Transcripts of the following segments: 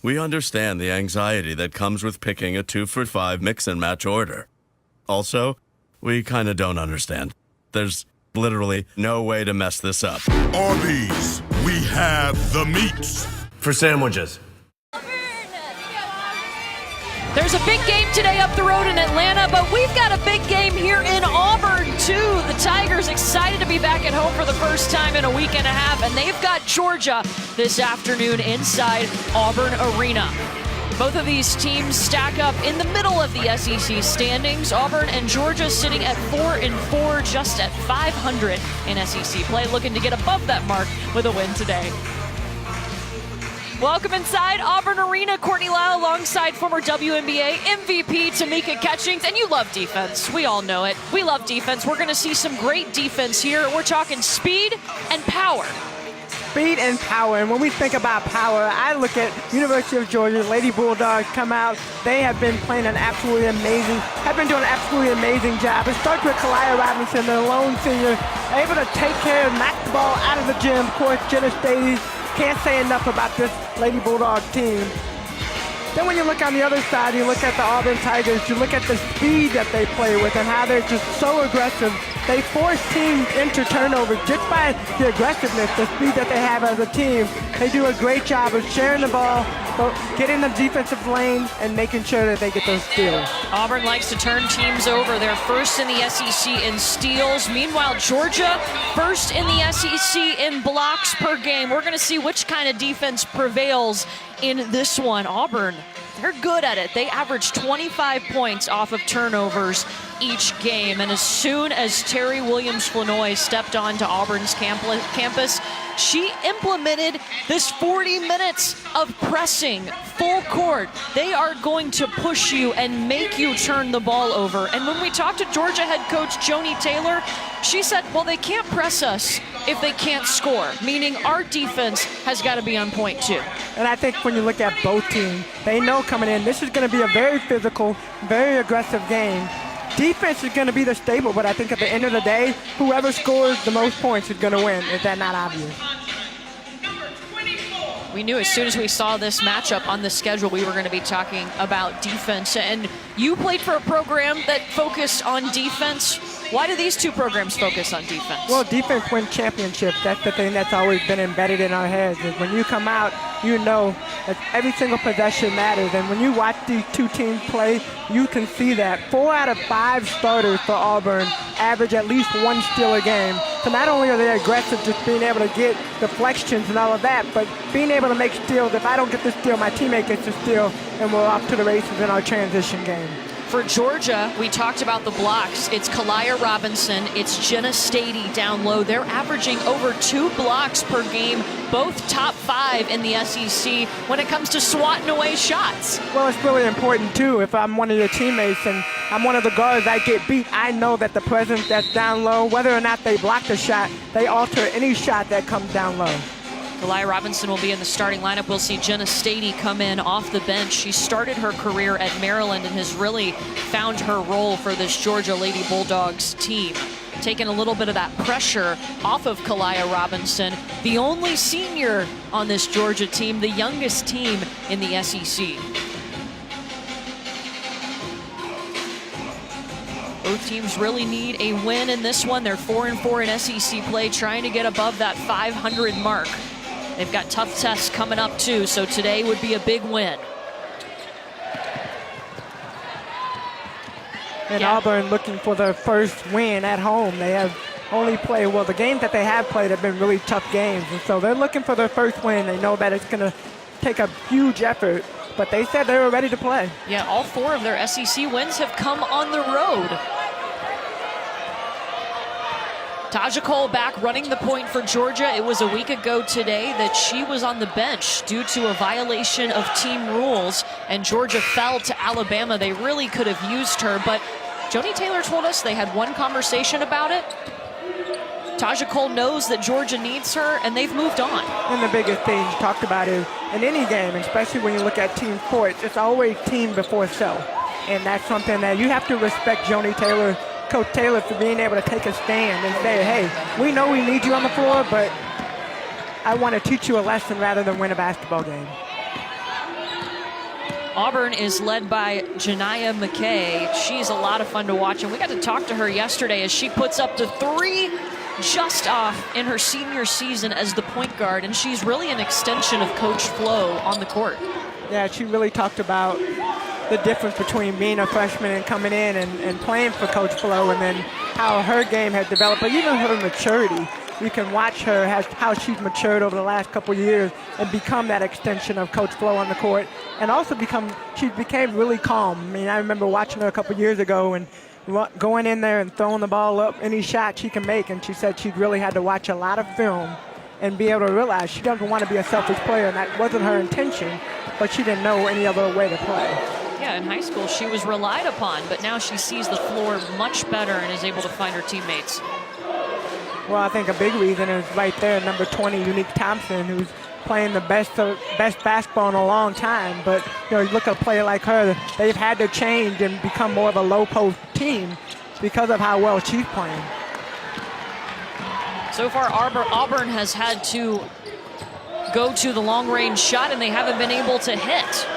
We understand the anxiety that comes with picking a 2-for-5 mix and match order. Also, we kind of don't understand. There's literally no way to mess this up. Arby's, we have the meats. For sandwiches. There's a big game today up the road in Atlanta, but we've got a big game here in Auburn, too. The Tigers excited to be back at home for the first time in a week and a half, and they've got Georgia this afternoon inside Auburn Arena. Both of these teams stack up in the middle of the SEC standings. Auburn and Georgia sitting at 4-4, just at 500 in SEC play, looking to get above that mark with a win today. Welcome inside Auburn Arena. Courtney Lyle alongside former WNBA MVP Tamika Catchings. And you love defense. We all know it. We love defense. We're going to see some great defense here. We're talking speed and power. Speed and power. And when we think about power, I look at University of Georgia, Lady Bulldogs come out. They have been playing doing an absolutely amazing job. It starts with Kalia Robinson, the lone senior, able to take care and knock the ball out of the gym. Of course, Jenna Stady. Can't say enough about this Lady Bulldog team. Then when you look on the other side, you look at the Auburn Tigers, you look at the speed that they play with and how they're just so aggressive. They force teams into turnovers just by the aggressiveness, the speed that they have as a team. They do a great job of sharing the ball, getting the defensive lane, and making sure that they get those steals. Auburn likes to turn teams over. They're first in the SEC in steals. Meanwhile, Georgia first in the SEC in blocks per game. We're going to see which kind of defense prevails in this one. Auburn, they're good at it. They average 25 points off of turnovers each game. And as soon as Terry Williams-Flanoy stepped onto Auburn's campus, she implemented this 40 minutes of pressing full court. They are going to push you and make you turn the ball over. And when we talked to Georgia head coach Joni Taylor, she said, well, they can't press us if they can't score, meaning our defense has got to be on point too. And I think when you look at both teams, they know coming in, this is going to be a very physical, very aggressive game. Defense is going to be the staple, but I think at the end of the day, whoever scores the most points is going to win. Is that not obvious? We knew as soon as we saw this matchup on the schedule, we were going to be talking about defense. And you played for a program that focused on defense. Why do these two programs focus on defense? Well, defense wins championships. That's the thing that's always been embedded in our heads. Is when you come out, you know that every single possession matters. And when you watch these two teams play, you can see that 4 out of 5 starters for Auburn average at least 1 steal a game. So not only are they aggressive, just being able to get deflections and all of that, but being able to make steals. If I don't get the steal, my teammate gets the steal, and we're off to the races in our transition game. For Georgia, we talked about the blocks. It's Kalia Robinson, it's Jenna Stady down low. They're averaging over 2 blocks per game, both top 5 in the SEC when it comes to swatting away shots. Well, it's really important too. If I'm one of your teammates and I'm one of the guards that get beat, I know that the presence that's down low, whether or not they block the shot, they alter any shot that comes down low. Kalia Robinson will be in the starting lineup. We'll see Jenna Stady come in off the bench. She started her career at Maryland and has really found her role for this Georgia Lady Bulldogs team. Taking a little bit of that pressure off of Kalia Robinson, the only senior on this Georgia team, the youngest team in the SEC. Both teams really need a win in this one. They're 4-4 in SEC play, trying to get above that 500 mark. They've got tough tests coming up too, so today would be a big win. And Auburn looking for their first win at home. They have only played, well, the games that they have played have been really tough games. And so they're looking for their first win. They know that it's going to take a huge effort, but they said they were ready to play. Yeah, all 4 of their SEC wins have come on the road. Taja Cole back running the point for Georgia. It was a week ago today that she was on the bench due to a violation of team rules, and Georgia fell to Alabama. They really could have used her, but Joni Taylor told us they had one conversation about it. Taja Cole knows that Georgia needs her, and they've moved on. And the biggest thing you talked about is, in any game, especially when you look at team sports, it's always team before self. And that's something that you have to respect Joni Taylor, Coach Taylor, for being able to take a stand and say, hey, we know we need you on the floor, but I want to teach you a lesson rather than win a basketball game. Auburn is led by Janiyah McKay. She's a lot of fun to watch, and we got to talk to her yesterday as she puts up the 3 just off in her senior season as the point guard, and she's really an extension of Coach Flo on the court. Yeah, she really talked about the difference between being a freshman and coming in and playing for Coach Flo, and then how her game has developed, but even her maturity. You can watch her, how she's matured over the last couple years and become that extension of Coach Flo on the court, and also she became really calm. I mean, I remember watching her a couple years ago and going in there and throwing the ball up any shot she can make, and she said she really had to watch a lot of film and be able to realize she doesn't want to be a selfish player, and that wasn't her intention, but she didn't know any other way to play. Yeah, in high school she was relied upon, but now she sees the floor much better and is able to find her teammates. Well, I think a big reason is right there, number 20, Unique Thompson, who's playing the best basketball in a long time. But you look at a player like her, they've had to change and become more of a low post team because of how well she's playing. So far, Auburn has had to go to the long-range shot, and they haven't been able to hit.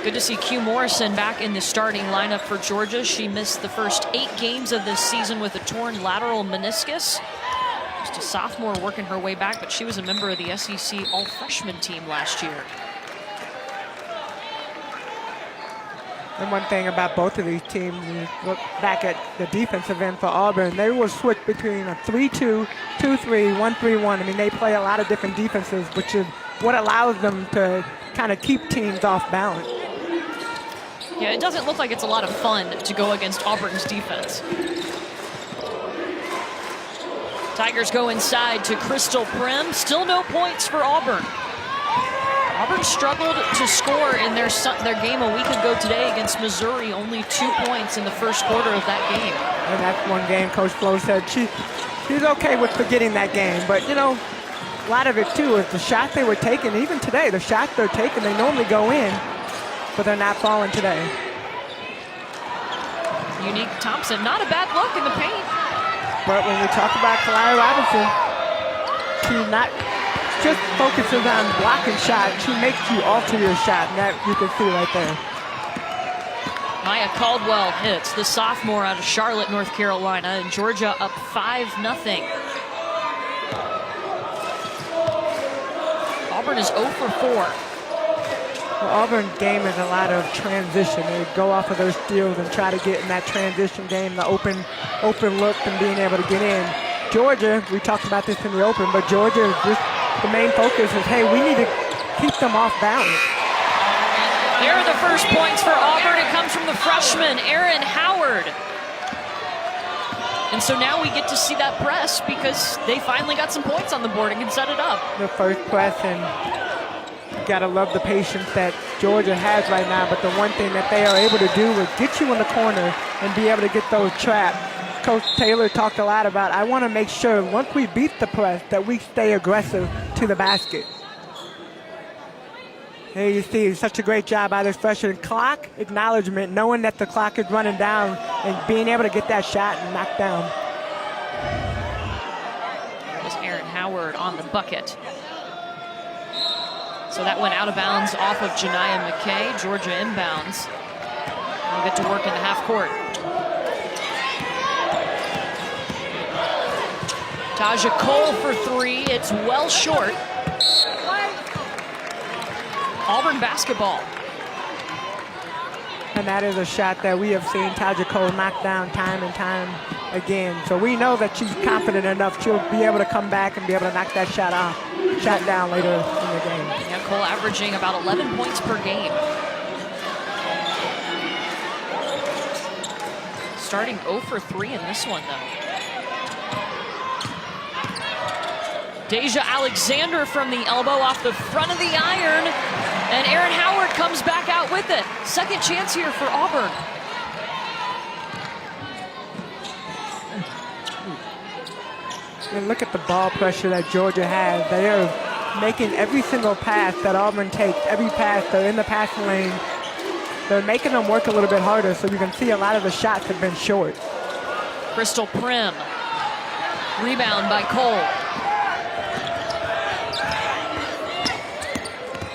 Good to see Q Morrison back in the starting lineup for Georgia. She missed the first 8 games of this season with a torn lateral meniscus. Just a sophomore working her way back, but she was a member of the SEC all-freshman team last year. And one thing about both of these teams, you look back at the defensive end for Auburn, they will switch between a 3-2, 2-3, 1-3-1. I mean, they play a lot of different defenses, which is what allows them to kind of keep teams off balance. Yeah, it doesn't look like it's a lot of fun to go against Auburn's defense. Tigers go inside to Crystal Prim. Still no points for Auburn. Auburn struggled to score in their game a week ago today against Missouri. Only 2 points in the first quarter of that game. And that's one game Coach Flo said she's okay with forgetting that game. But, a lot of it, too, is the shots they were taking. Even today, the shots they're taking, they normally go in, but they're not falling today. Unique Thompson, not a bad look in the paint. But when we talk about Kaliyah Robinson, she not just focuses on blocking shots. She makes you alter your shot, and that you can see right there. Maya Caldwell hits, the sophomore out of Charlotte, North Carolina, and Georgia up 5-0. Auburn is 0 for 4. Well, Auburn's game is a lot of transition. They go off of those steals and try to get in that transition game, the open look and being able to get in. Georgia, we talked about this in the open, but Georgia, the main focus is, hey, we need to keep them off balance. There are the first points for Auburn. It comes from the freshman, Erin Howard. And so now we get to see that press because they finally got some points on the board and can set it up. The first press, and you gotta love the patience that Georgia has right now, but the one thing that they are able to do is get you in the corner and be able to get those trapped. Coach Taylor talked a lot about, I want to make sure once we beat the press that we stay aggressive to the basket. There you see, such a great job by this freshman. Clock acknowledgement, knowing that the clock is running down and being able to get that shot and knock down. That was Erin Howard on the bucket. So that went out of bounds off of Janiyah McKay. Georgia inbounds. We'll get to work in the half court. Taja Cole for 3. It's well short. Auburn basketball. And that is a shot that we have seen Taja Cole knock down time and time again. So we know that she's confident enough she'll be able to come back and be able to knock that shot down later in the game. Yeah, Cole averaging about 11 points per game. Starting 0 for 3 in this one, though. Deja Alexander from the elbow off the front of the iron. And Erin Howard comes back out with it. Second chance here for Auburn. And look at the ball pressure that Georgia has. They are making every single pass that Auburn takes. Every pass, they're in the passing lane. They're making them work a little bit harder, so you can see a lot of the shots have been short. Crystal Prim. Rebound by Cole.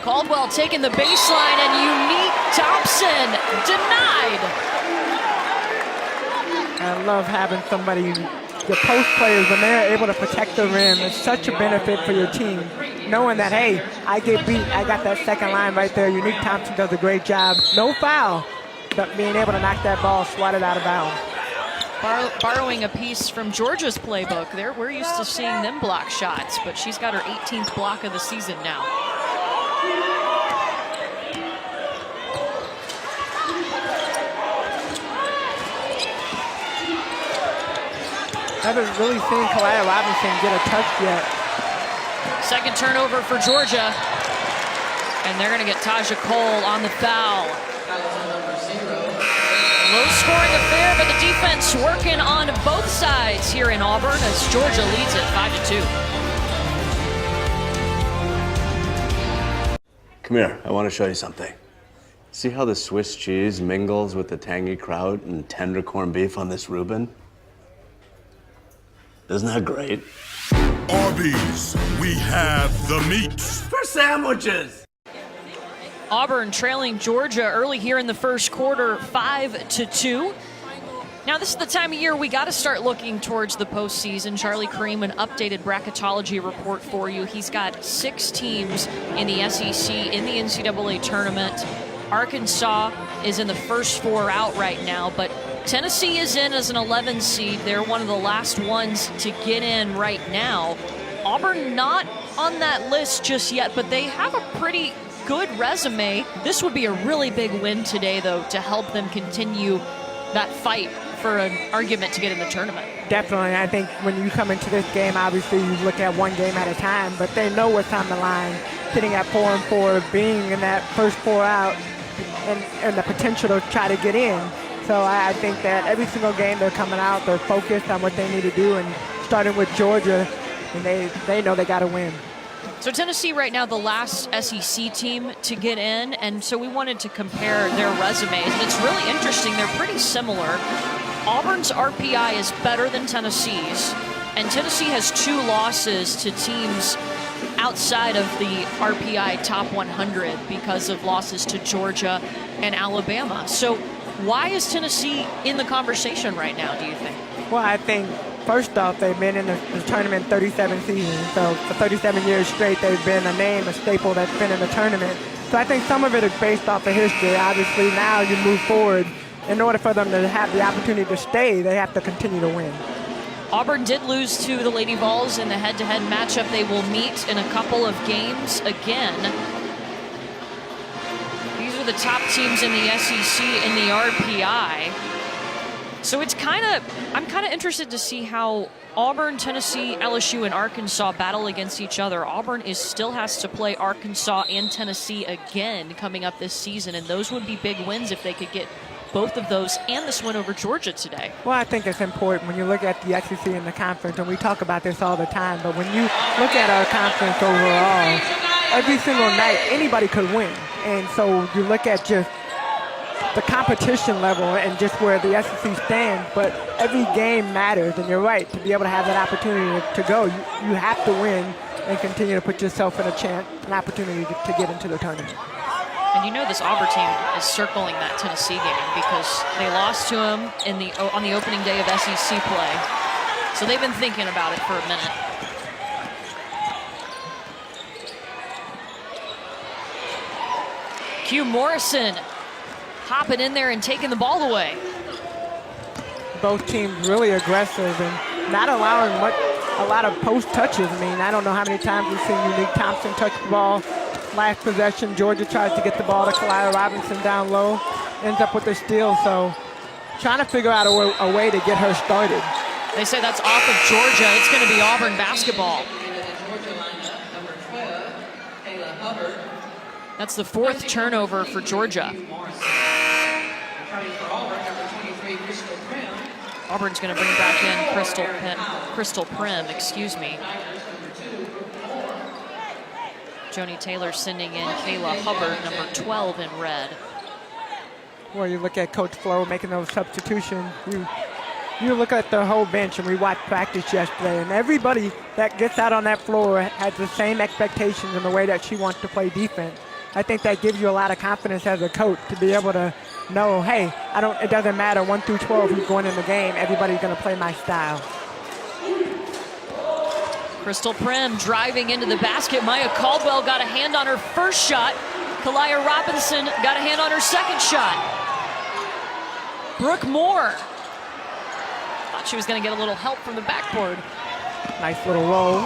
Caldwell taking the baseline, and Unique Thompson denied. I love having somebody, the post players, when they're able to protect the rim, it's such a benefit for your team. Knowing that, hey, I get beat, I got that second line right there. Unique Thompson does a great job. No foul, but being able to knock that ball, swat it out of bounds. Borrowing a piece from Georgia's playbook. We're used to seeing them block shots, but she's got her 18th block of the season now. Haven't really seen Kalaya Robinson get a touch yet. Second turnover for Georgia. And they're going to get Taja Cole on the foul. Low-scoring affair, but the defense working on both sides here in Auburn as Georgia leads it 5-2. Come here, I want to show you something. See how the Swiss cheese mingles with the tangy kraut and tender corned beef on this Reuben? Isn't that great? Arby's, we have the meats. For sandwiches! Auburn trailing Georgia early here in the first quarter, 5-2. Now, this is the time of year we got to start looking towards the postseason. Charlie Kareem, an updated bracketology report for you. He's got 6 teams in the SEC in the NCAA tournament. Arkansas is in the first 4 out right now, but Tennessee is in as an 11 seed. They're one of the last ones to get in right now. Auburn not on that list just yet, but they have a pretty good resume. This would be a really big win today, though, to help them continue that fight for an argument to get in the tournament. Definitely. I think when you come into this game, obviously you look at one game at a time, but they know what's on the line. Sitting at 4-4, being in that first 4 out, and the potential to try to get in. So I think that every single game they're coming out, they're focused on what they need to do, and starting with Georgia, and they know they got to win. So Tennessee right now, the last SEC team to get in, and so we wanted to compare their resumes. And it's really interesting. They're pretty similar. Auburn's RPI is better than Tennessee's, and Tennessee has 2 losses to teams outside of the RPI top 100 because of losses to Georgia and Alabama. So why is Tennessee in the conversation right now, do you think? Well, I think first off, they've been in the tournament 37 seasons. So for 37 years straight, they've been a name, a staple that's been in the tournament. So I think some of it is based off of history. Obviously, now you move forward. In order for them to have the opportunity to stay, they have to continue to win. Auburn did lose to the Lady Vols in the head-to-head matchup. They will meet in a couple of games again. These are the top teams in the SEC in the RPI. So it's I'm kind of interested to see how Auburn, Tennessee, LSU, and Arkansas battle against each other. Auburn still has to play Arkansas and Tennessee again coming up this season, and those would be big wins if they could get both of those and this win over Georgia today. Well, I think it's important when you look at the SEC and the conference, and we talk about this all the time, but when you look at our conference overall, every single night, anybody could win. And so you look at just the competition level and just where the SEC stands, but every game matters, and you're right, to be able to have that opportunity to go, you have to win and continue to put yourself in an opportunity to get into the tournament. And you know this Auburn team is circling that Tennessee game because they lost to them on the opening day of SEC play. So they've been thinking about it for a minute. Q Morrison hopping in there and taking the ball away. Both teams really aggressive and not allowing a lot of post touches. I mean, I don't know how many times we've seen Unique Thompson touch the ball. Last possession, Georgia tries to get the ball to Kalaya Robinson down low, ends up with a steal. So trying to figure out a way to get her started. They say that's off of Georgia. It's going to be Auburn basketball. That's the 4th turnover for Georgia. Auburn's going to bring back in Crystal Prim, excuse me. Joni Taylor sending in Kayla Hubbard, number 12 in red. Well, you look at Coach Flo making those substitutions. You look at the whole bench, and we watched practice yesterday, and everybody that gets out on that floor has the same expectations in the way that she wants to play defense. I think that gives you a lot of confidence as a coach to be able to know, hey, it doesn't matter 1 through 12 who's going in the game. Everybody's going to play my style. Crystal Prim driving into the basket. Maya Caldwell got a hand on her first shot. Kalia Robinson got a hand on her second shot. Brooke Moore thought she was going to get a little help from the backboard. Nice little roll.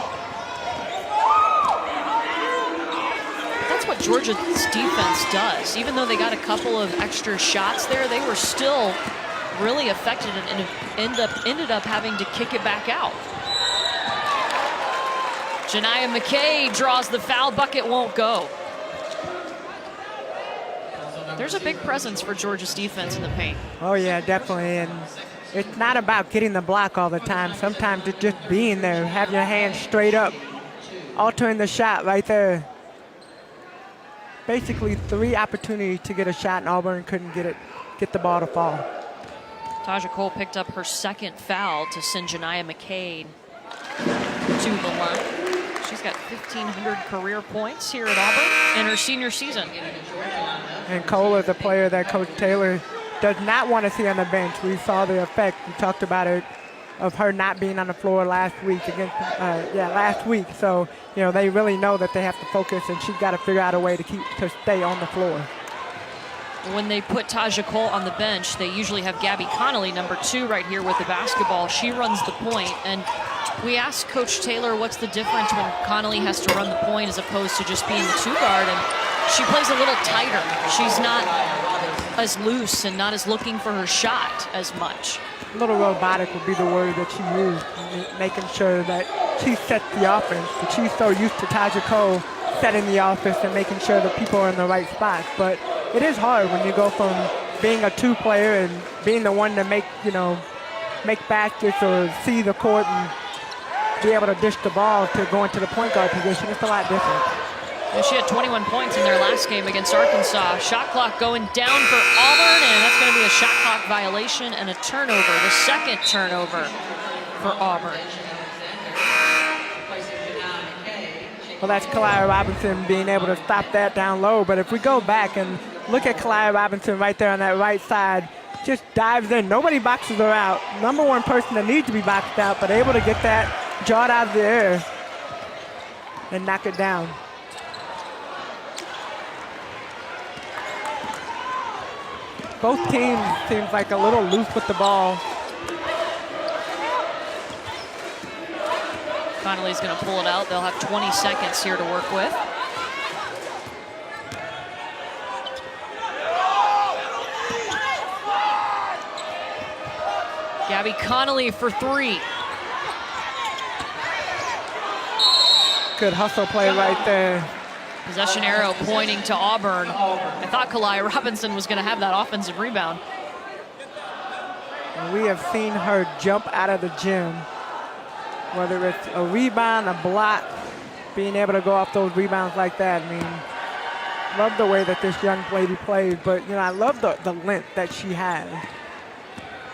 That's what Georgia's defense does. Even though they got a couple of extra shots there, they were still really affected and ended up having to kick it back out. Janiah McKay draws the foul. Bucket won't go. There's a big presence for Georgia's defense in the paint. Oh, yeah, definitely. And it's not about getting the block all the time. Sometimes it's just being there, having your hands straight up, altering the shot right there. Basically 3 opportunities to get a shot, and Auburn couldn't get the ball to fall. Taja Cole picked up her second foul to send Janiah McKay to the line. She's got 1,500 career points here at Auburn in her senior season. And Cole is a player that Coach Taylor does not want to see on the bench. We saw the effect. We talked about it of her not being on the floor last week last week. So, they really know that they have to focus, and she's got to figure out a way to stay on the floor. When they put Taja Cole on the bench, they usually have Gabby Connolly, number 2, right here with the basketball. She runs the point, and we asked Coach Taylor what's the difference when Connolly has to run the point as opposed to just being the 2 guard, and she plays a little tighter. She's not as loose and not as looking for her shot as much. A little robotic would be the word that she used, making sure that she sets the offense. But she's so used to Taja Cole setting the offense and making sure that people are in the right spots. But it is hard when you go from being a 2 player and being the one to make baskets or see the court and be able to dish the ball to go into the point guard position. It's a lot different. And she had 21 points in their last game against Arkansas. Shot clock going down for Auburn, and that's going to be a shot clock violation and a turnover, the second turnover for Auburn. Well, that's Kalia Robinson being able to stop that down low. But if we go back and look at Kalia Robinson right there on that right side, just dives in. Nobody boxes her out. Number 1 person that needs to be boxed out, but able to get that jawed out of the air and knock it down. Both teams seems like a little loose with the ball. Connolly's going to pull it out. They'll have 20 seconds here to work with. Gabby Connolly for 3. Good hustle play right there. Possession arrow pointing to Auburn. I thought Kalia Robinson was going to have that offensive rebound. We have seen her jump out of the gym, whether it's a rebound, a block, being able to go off those rebounds like that. I mean, love the way that this young lady plays, but I love the length that she has.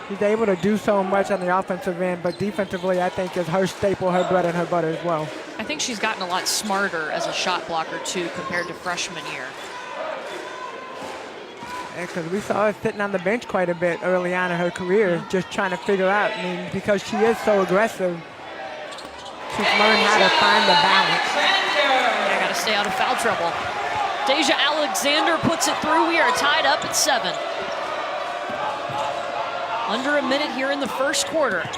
She's able to do so much on the offensive end, but defensively, I think is her staple, her bread and her butter as well. I think she's gotten a lot smarter as a shot blocker too compared to freshman year. Because we saw her sitting on the bench quite a bit early on in her career, just trying to figure out. I mean, because she is so aggressive, she's learned how to find the balance. I got to stay out of foul trouble. Deja Alexander puts it through. We are tied up at 7. Under a minute here in the first quarter.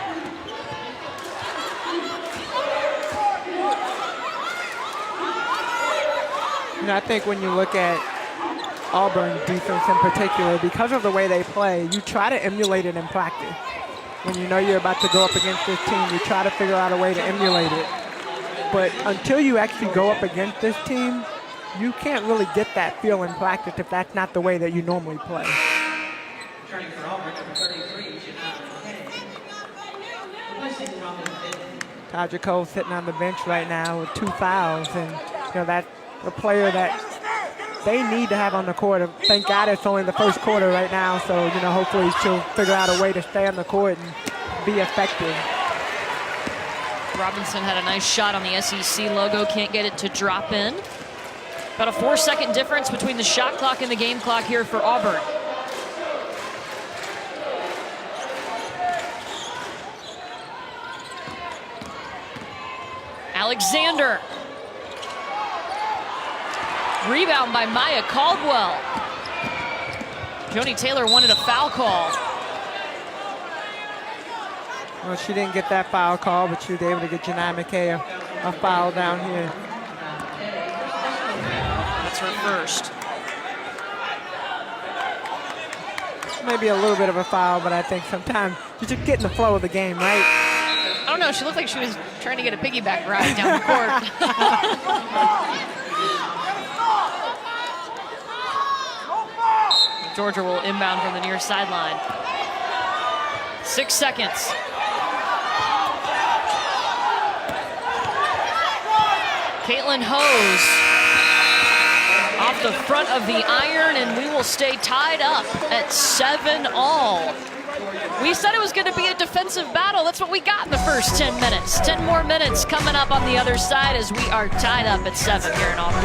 I think when you look at Auburn defense in particular, because of the way they play, you try to emulate it in practice. When you know you're about to go up against this team, you try to figure out a way to emulate it. But until you actually go up against this team, you can't really get that feel in practice if that's not the way that you normally play. Taja Cole sitting on the bench right now with 2 fouls, and that's a player that they need to have on the court. Thank God it's only the first quarter right now, so hopefully she'll figure out a way to stay on the court and be effective. Robinson had a nice shot on the SEC logo, can't get it to drop in. About a 4-second difference between the shot clock and the game clock here for Auburn. Alexander. Rebound by Maya Caldwell. Joni Taylor wanted a foul call. Well, she didn't get that foul call, but she was able to get Janiyah McKay a foul down here. That's her first. Maybe a little bit of a foul, but I think sometimes you just get in the flow of the game, right? I don't know, she looked like she was trying to get a piggyback ride down the court. Georgia will inbound from the near sideline. 6 seconds. Caitlin Hose off the front of the iron, and we will stay tied up at 7-all. We said it was going to be a defensive battle. That's what we got in the first 10 minutes. 10 more minutes coming up on the other side as we are tied up at 7 here in Auburn.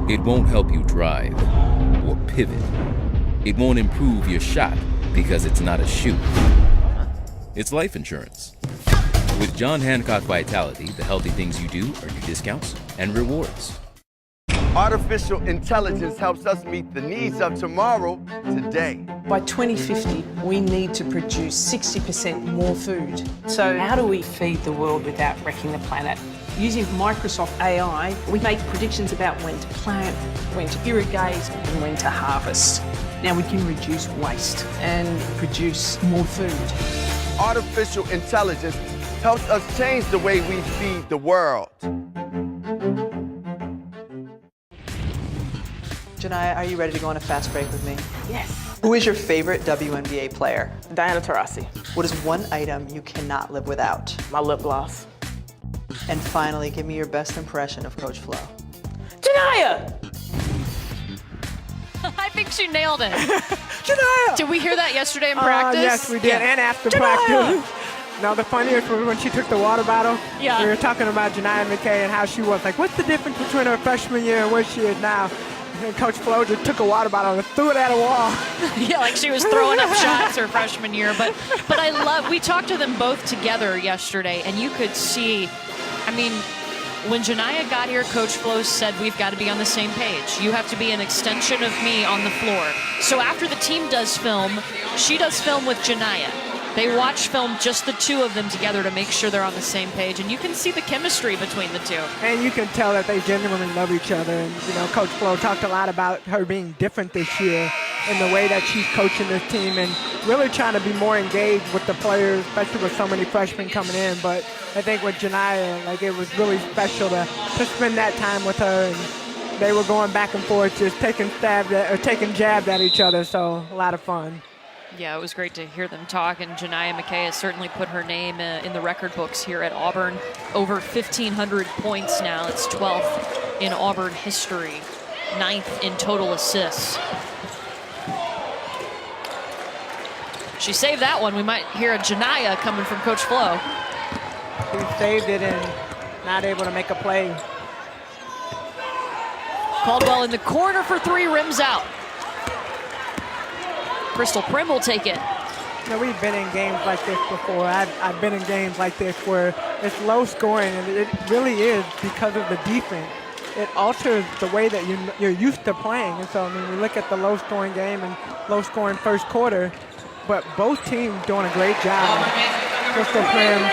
It won't help you drive or pivot. It won't improve your shot because it's not a shoe. It's life insurance. With John Hancock Vitality, the healthy things you do are your discounts and rewards. Artificial intelligence helps us meet the needs of tomorrow, today. By 2050, we need to produce 60% more food. So how do we feed the world without wrecking the planet? Using Microsoft AI, we make predictions about when to plant, when to irrigate, and when to harvest. Now we can reduce waste and produce more food. Artificial intelligence helps us change the way we feed the world. Janiyah, are you ready to go on a fast break with me? Yes. Who is your favorite WNBA player? Diana Taurasi. What is one item you cannot live without? My lip gloss. And finally, give me your best impression of Coach Flo. Janiyah! I think she nailed it. Janiyah! Did we hear that yesterday in practice? Yes, we did, Yeah. and after Janiyah! practice. Now, the funniest was when she took the water bottle. Yeah. We were talking about Janiyah McKay and how she was. Like, what's the difference between her freshman year and where she is now? And Coach Flo just took a water bottle and threw it at a wall. Yeah, like she was throwing up shots her freshman year. But I love, we talked to them both together yesterday, and you could see, I mean, when Janiyah got here, Coach Flo said, we've got to be on the same page. You have to be an extension of me on the floor. So after the team does film, she does film with Janiyah. They watch film, just the two of them together, to make sure they're on the same page. And you can see the chemistry between the two. And you can tell that they genuinely love each other. And, you know, Coach Flo talked a lot about her being different this year in the way that she's coaching this team and really trying to be more engaged with the players, especially with so many freshmen coming in. But I think with Janiyah, like, it was really special to spend that time with her. And they were going back and forth, just taking jabs at each other. So a lot of fun. Yeah, it was great to hear them talk, and Janiyah McKay has certainly put her name in the record books here at Auburn. Over 1,500 points now. It's 12th in Auburn history, 9th in total assists. She saved that one. We might hear a Janiyah coming from Coach Flo. He saved it and not able to make a play. Caldwell in the corner for three, rims out. Crystal Prim will take it. You know, we've been in games like this before. I've been in games like this where it's low scoring, and it really is because of the defense. It alters the way that you're used to playing. And so, I mean, we look at the low scoring game and low scoring first quarter, but both teams doing a great job. Crystal Prim,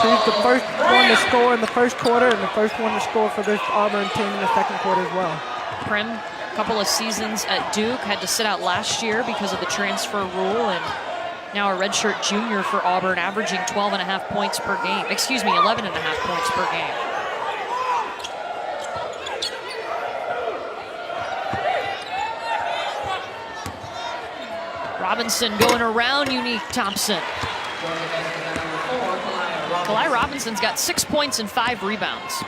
she's the first one to score in the first quarter and the first one to score for this Auburn team in the second quarter as well. Prim, a couple of seasons at Duke, had to sit out last year because of the transfer rule, and now a redshirt junior for Auburn, averaging 12.5 points per game. Excuse me, 11.5 points per game. Robinson going around Unique Thompson. Kalai Robinson's got 6 points and 5 rebounds.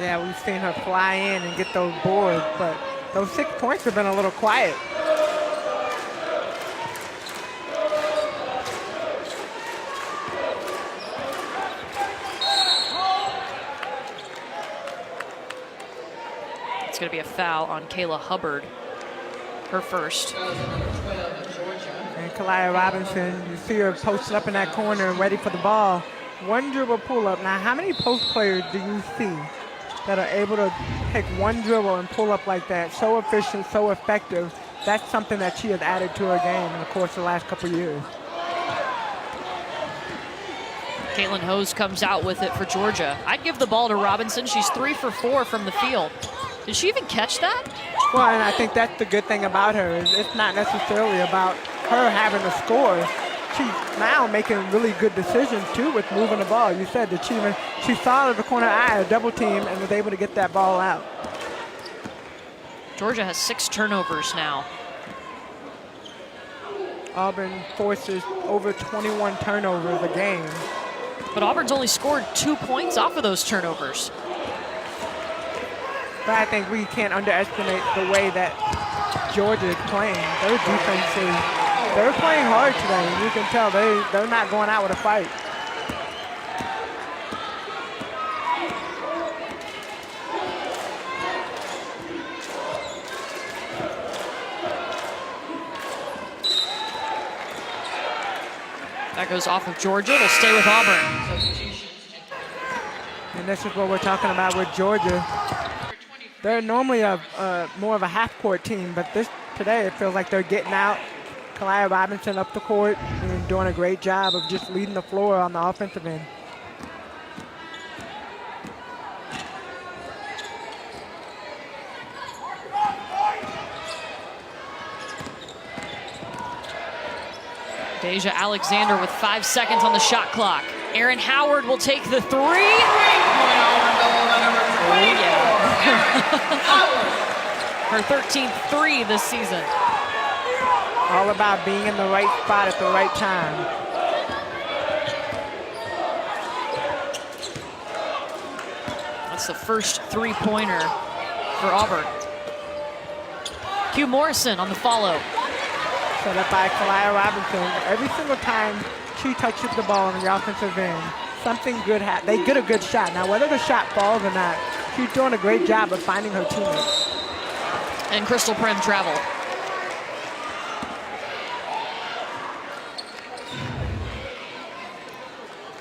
Yeah, we've seen her fly in and get those boards, but those 6 points have been a little quiet. going to be a foul on Kayla Hubbard, her first. And Kalia Robinson, you see her posted up in that corner and ready for the ball. One dribble pull up. Now, how many post players do you see that are able to take one dribble and pull up like that? So efficient, so effective. That's something that she has added to her game in the course of the last couple of years. Caitlin Hose comes out with it for Georgia. I'd give the ball to Robinson. She's 3 for 4 from the field. Did she even catch that? Well, and I think that's the good thing about her. Is it's not necessarily about her having to score. She's now making really good decisions, too, with moving the ball. You said that she saw at the corner eye a double team and was able to get that ball out. Georgia has 6 turnovers now. Auburn forces over 21 turnovers a game. But Auburn's only scored 2 points off of those turnovers. But I think we can't underestimate the way that Georgia is playing. Their defense they're playing hard today. You can tell they're not going out with a fight. That goes off of Georgia. They'll stay with Auburn. And this is what we're talking about with Georgia. They're normally more of a half-court team, but today it feels like they're getting out. Kalia Robinson up the court and doing a great job of just leading the floor on the offensive end. Deja Alexander with 5 seconds on the shot clock. Erin Howard will take the 3. Oh, yeah. Her 13th 3 this season. All about being in the right spot at the right time. That's the first 3-pointer for Auburn. Q Morrison on the follow. Set up by Kalia Robinson. Every single time she touches the ball in the offensive end, something good happens. They get a good shot. Now, whether the shot falls or not, she's doing a great job of finding her teammates. And Crystal Prim travel.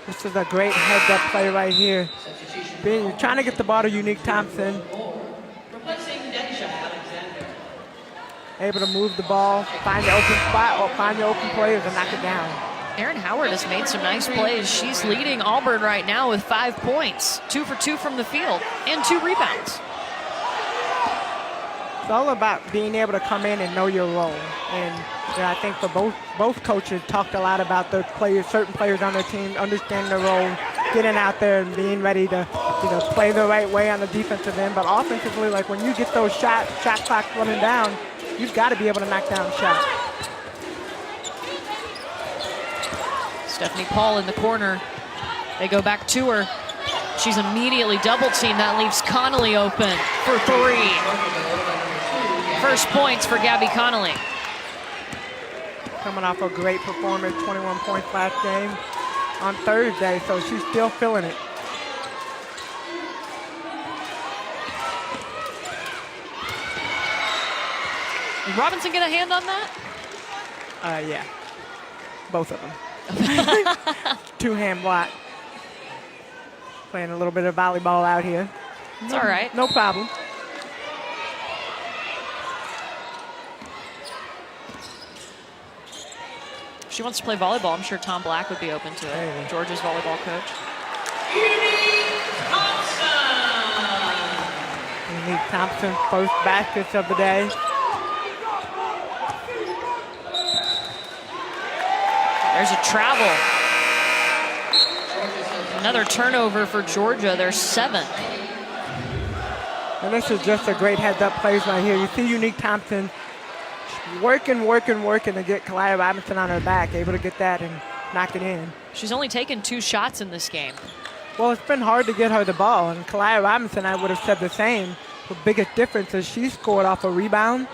This is a great heads-up play right here. You're trying to get the ball to Unique Thompson. Able to move the ball, find the open spot, or find the open players and knock it down. Erin Howard has made some nice plays. She's leading Auburn right now with 5 points, 2 for 2 from the field, and 2 rebounds. It's all about being able to come in and know your role. And I think for both coaches talked a lot about their players, certain players on their team, understanding their role, getting out there and being ready to play the right way on the defensive end. But offensively, like when you get those shot clocks running down, you've got to be able to knock down shots. Stephanie Paul in the corner. They go back to her. She's immediately double-teamed. That leaves Connolly open for 3. First points for Gabby Connolly. Coming off a great performance, 21 points last game on Thursday, so she's still feeling it. Did Robinson get a hand on that? Yeah, both of them. 2-hand block. Playing a little bit of volleyball out here. It's all right. No problem. If she wants to play volleyball, I'm sure Tom Black would be open to it. Hey. Georgia's volleyball coach. Unique Thompson, first baskets of the day. There's a travel. Another turnover for Georgia. They're 7th. And this is just a great heads-up plays right here. You see Unique Thompson working to get Kalia Robinson on her back, able to get that and knock it in. She's only taken 2 shots in this game. Well, it's been hard to get her the ball, and Kalia Robinson, I would have said the same. The biggest difference is she scored off a rebound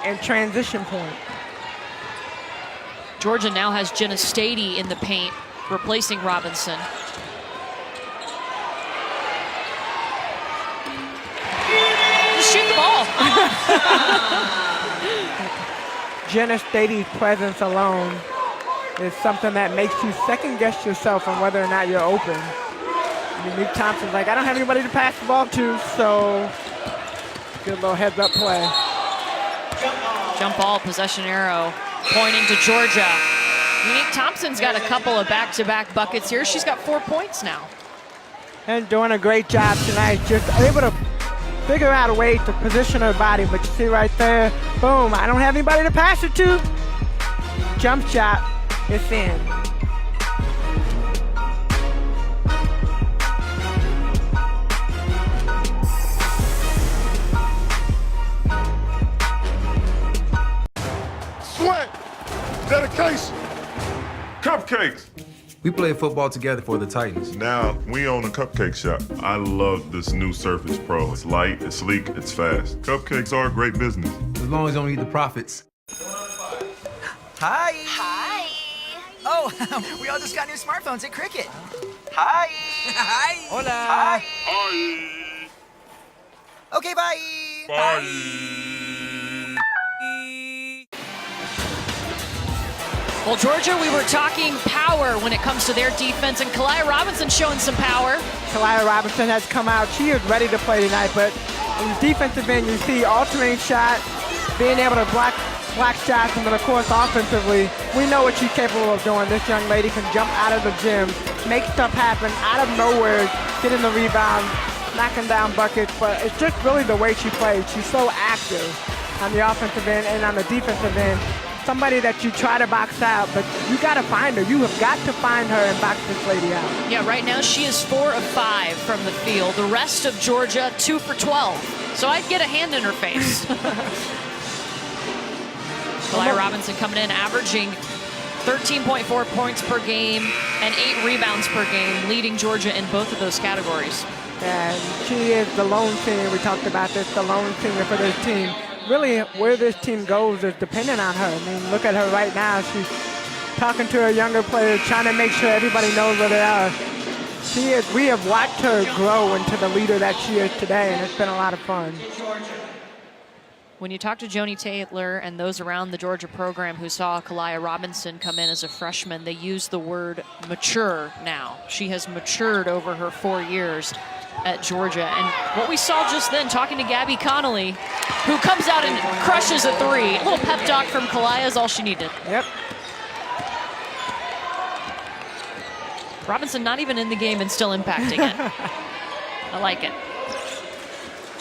and transition point. Georgia now has Jenna Stady in the paint, replacing Robinson. Just shoot Jenna Stady's presence alone is something that makes you second guess yourself on whether or not you're open. Unique Thompson's like, I don't have anybody to pass the ball to, so good little heads up play. Jump ball, possession arrow, pointing to Georgia. Unique Thompson's got a couple of back-to-back buckets here. She's got 4 points now. And doing a great job tonight, just able to figure out a way to position her body. But you see right there, boom, I don't have anybody to pass it to. Jump shot, it's in. Sweat, dedication, cupcakes. We played football together for the Titans. Now we own a cupcake shop. I love this new Surface Pro. It's light, it's sleek, it's fast. Cupcakes are a great business. As long as you don't eat the profits. Hi. Hi. Oh, we all just got new smartphones at Cricket. Hi. Hi. Hola. Hi. Bye. Okay, bye. Bye. Well, Georgia, we were talking power when it comes to their defense, and Kalia Robinson showing some power. Kalia Robinson has come out. She is ready to play tonight, but in the defensive end, you see alternate shot, being able to block shots, and then, of course, offensively, we know what she's capable of doing. This young lady can jump out of the gym, make stuff happen out of nowhere, getting the rebound, knocking down buckets, but it's just really the way she plays. She's so active on the offensive end and on the defensive end. Somebody that you try to box out, but you got to find her. You have got to find her and box this lady out. Yeah, right now she is 4 of 5 from the field. The rest of Georgia, 2 for 12. So I'd get a hand in her face. Kalia Robinson coming in, averaging 13.4 points per game and 8 rebounds per game, leading Georgia in both of those categories. And she is the lone senior. We talked about this, the lone senior for this team. Really, where this team goes is dependent on her. I mean, look at her right now. She's talking to her younger players, trying to make sure everybody knows where they are. We have watched her grow into the leader that she is today, and it's been a lot of fun. When you talk to Joni Taylor and those around the Georgia program who saw Kalia Robinson come in as a freshman, they use the word mature now. She has matured over her 4 years at Georgia. And what we saw just then, talking to Gabby Connolly, who comes out and crushes a 3. A little pep talk from Kalia is all she needed. Yep. Robinson not even in the game and still impacting it. I like it.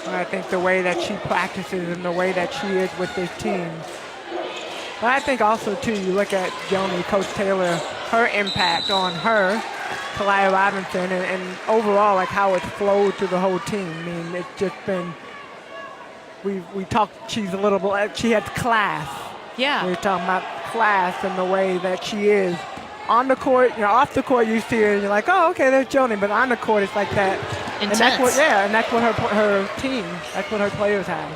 And I think the way that she practices and the way that she is with this team. But I think also, too, you look at Joni, Coach Taylor, her impact on her, Kalia Robinson, and overall, like how it's flowed through the whole team. I mean, it's just been, we talked, she has class. Yeah. We're talking about class and the way that she is. On the court, off the court, you see her and you're like, oh, okay, there's Joni. But on the court, it's like that. Intense. And that's what her team, that's what her players have.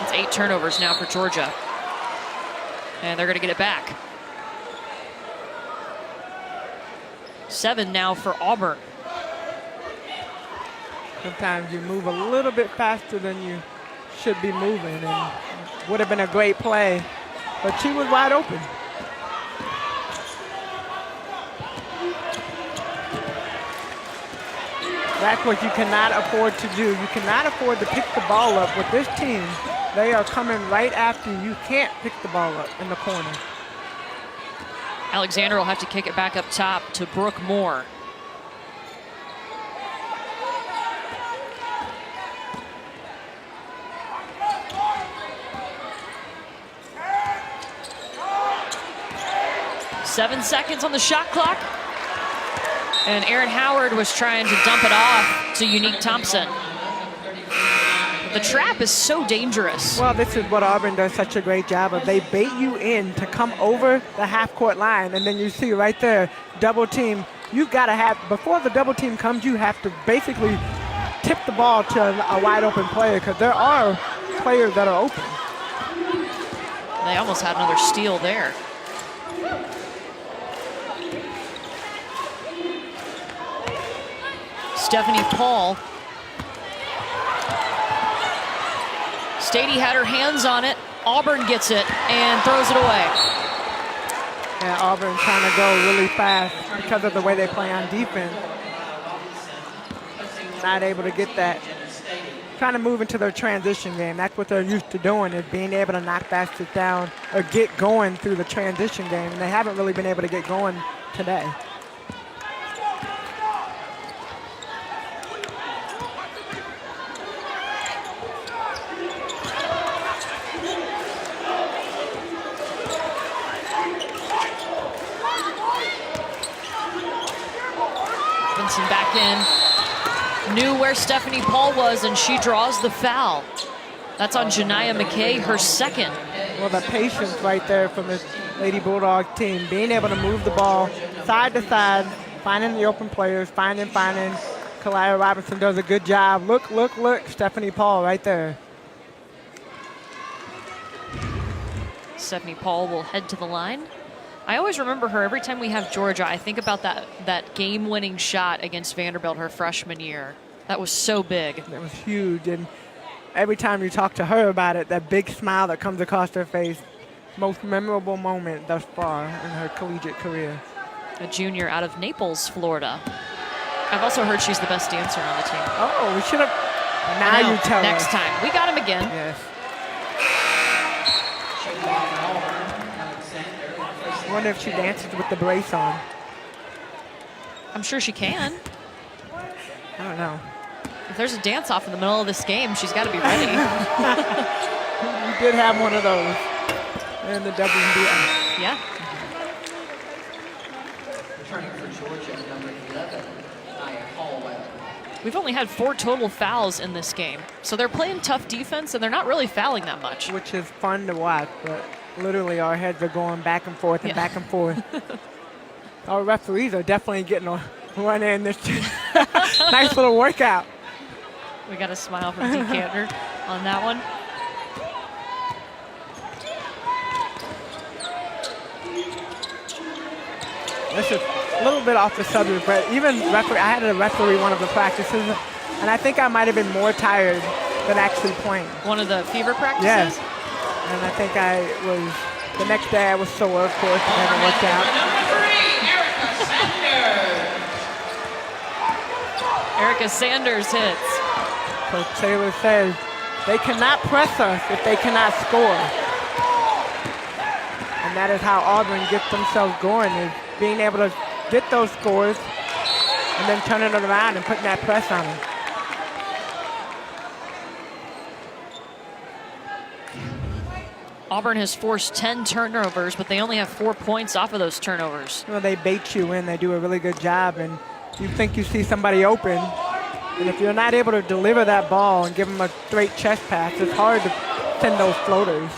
It's 8 turnovers now for Georgia. And they're going to get it back. 7 now for Auburn. Sometimes you move a little bit faster than you should be moving, and would have been a great play, but she was wide open. That's what you cannot afford to do. You cannot afford to pick the ball up with this team. They are coming right after you. You can't pick the ball up in the corner. Alexander will have to kick it back up top to Brooke Moore. Seven seconds on the shot clock. And Erin Howard was trying to dump it off to Unique Thompson. The trap is so dangerous. Well, this is what Auburn does such a great job of. They bait you in to come over the half-court line, and then you see right there, double team. You've got to have, before the double team comes, you have to basically tip the ball to a wide-open player, because there are players that are open. They almost had another steal there. Stephanie Paul Stady had her hands on it. Auburn gets it and throws it away. And Auburn trying to go really fast because of the way they play on defense. Not able to get that. Trying to move into their transition game. That's what they're used to doing, is being able to knock baskets down or get going through the transition game. And they haven't really been able to get going today. Robinson back in. Knew where Stephanie Paul was, and she draws the foul. That's on Janiah McKay, her second. Well, the patience right there from this Lady Bulldog team, being able to move the ball side to side, finding the open players, finding. Kalia Robinson does a good job. Look, Stephanie Paul right there. Stephanie Paul will head to the line. I always remember her every time we have Georgia. I think about that game-winning shot against Vanderbilt her freshman year. That was so big. That was huge, and every time you talk to her about it, that big smile that comes across her face, most memorable moment thus far in her collegiate career. A junior out of Naples, Florida. I've also heard she's the best dancer on the team. Oh, we should have. Now you tell Next us. time. We got him again. Yes. I wonder if she dances with the brace on. I'm sure she can. I don't know. If there's a dance-off in the middle of this game, she's got to be ready. We did have one of those in the WNBA. Yeah. Returning for Georgia, number 11, Nia Caldwell. We've only had 4 total fouls in this game. So they're playing tough defense, and they're not really fouling that much. Which is fun to watch, but literally our heads are going back and forth and back and forth. Our referees are definitely getting a run in this nice little workout. We got a smile from Decanter on that one. This is a little bit off the subject, but even I had to referee one of the practices, and I think I might have been more tired than actually playing. One of the fever practices? Yes. And I think the next day I was sore, of course, it never worked out. Erica Sanders hits. Coach Taylor says they cannot press us if they cannot score. And that is how Auburn gets themselves going, is being able to get those scores and then turning it around and putting that press on them. Auburn has forced 10 turnovers, but they only have 4 points off of those turnovers. Well, they bait you in. They do a really good job, and you think you see somebody open, and if you're not able to deliver that ball and give them a straight chest pass, it's hard to send those floaters.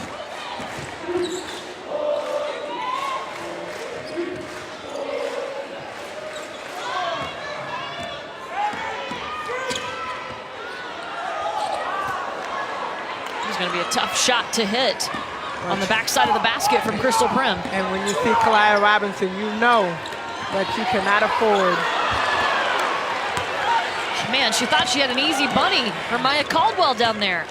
It's going to be a tough shot to hit on the backside of the basket from Crystal Prim. And when you see Kalia Robinson, you know that you cannot afford. Man, she thought she had an easy bunny for Maya Caldwell down there.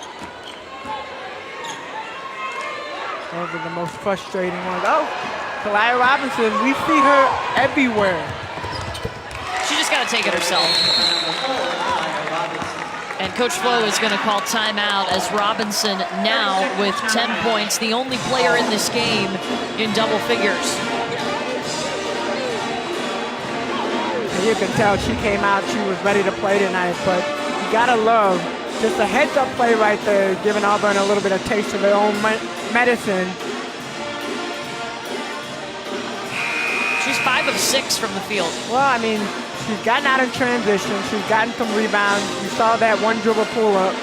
Those are the most frustrating ones. Oh, Kalia Robinson, we see her everywhere. She just got to take it herself. And Coach Flo is going to call timeout as Robinson now with 10 points, the only player in this game in double figures. And you can tell she came out, she was ready to play tonight, but you gotta love just a heads-up play right there, giving Auburn a little bit of taste of their own medicine. She's 5 of 6 from the field. Well, I mean, she's gotten out in transition. She's gotten some rebounds. You saw that one dribble pull-up.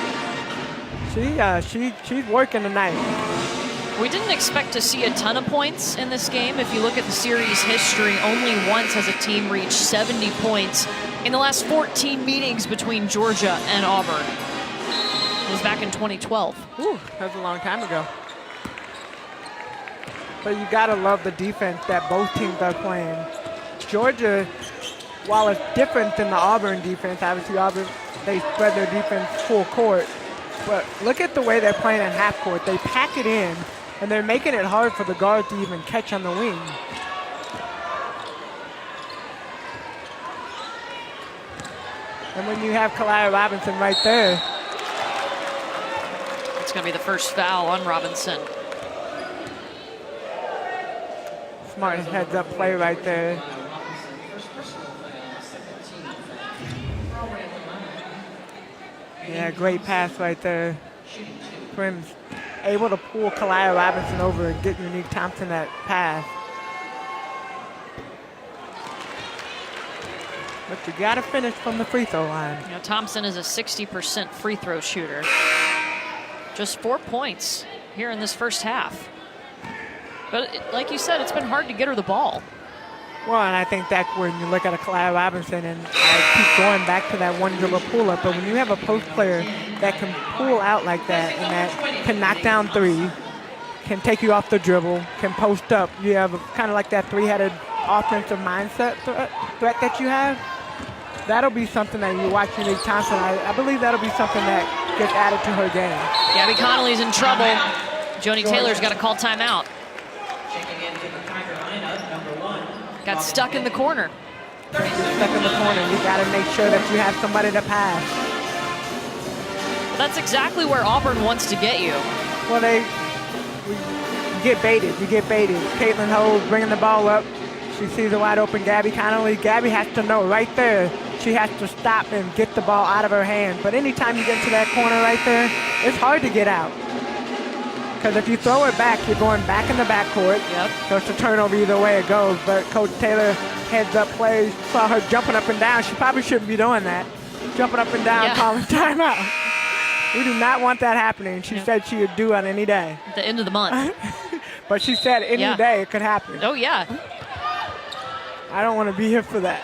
She's working tonight. We didn't expect to see a ton of points in this game. If you look at the series history, only once has a team reached 70 points in the last 14 meetings between Georgia and Auburn. It was back in 2012. Ooh, that was a long time ago. But you gotta love the defense that both teams are playing. Georgia, while it's different than the Auburn defense, obviously Auburn, they spread their defense full court. But look at the way they're playing in half court. They pack it in, and they're making it hard for the guard to even catch on the wing. And when you have Kalaya Robinson right there. It's going to be the first foul on Robinson. Smart heads-up play right there. Yeah, great pass right there. Prim's able to pull Kalaya Robinson over and get Unique Thompson that pass. But you got to finish from the free throw line. You know, Thompson is a 60% free throw shooter. Just 4 points here in this first half. But like you said, it's been hard to get her the ball. Well, and I think that when you look at a Kalaya Robinson, and I keep going back to that one dribble pull-up, but when you have a post player that can pull out like that and that can knock down three, can take you off the dribble, can post up, you have kind of like that three-headed offensive mindset threat that you have. That'll be something that you watch Unique Thompson. I believe that'll be something that gets added to her game. Gabby Connolly's in trouble. Joni Taylor's got to call timeout. Got stuck in the corner. Stuck in the corner. You got to make sure that you have somebody to pass. That's exactly where Auburn wants to get you. Well, you get baited. You get baited. Caitlin Hose bringing the ball up. She sees a wide open Gabby Connolly. Gabby has to know right there. She has to stop and get the ball out of her hand. But anytime you get to that corner right there, it's hard to get out. Because if you throw it back, you're going back in the backcourt. Yep. So it's a turnover either way it goes. But Coach Taylor heads up plays, saw her jumping up and down. She probably shouldn't be doing that. Jumping up and down, calling timeout. We do not want that happening. She said she would do it any day. At the end of the month. But she said any day it could happen. Oh, yeah. I don't want to be here for that.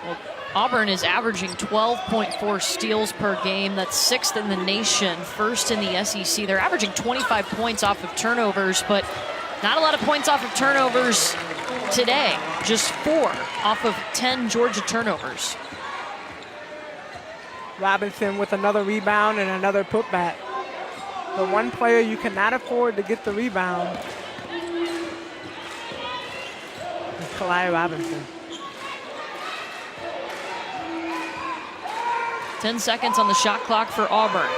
Well, Auburn is averaging 12.4 steals per game. That's 6th in the nation, 1st in the SEC. They're averaging 25 points off of turnovers, but not a lot of points off of turnovers today. Just 4 off of 10 Georgia turnovers. Robinson with another rebound and another putback. The one player you cannot afford to get the rebound is Kalaya Robinson. 10 seconds on the shot clock for Auburn.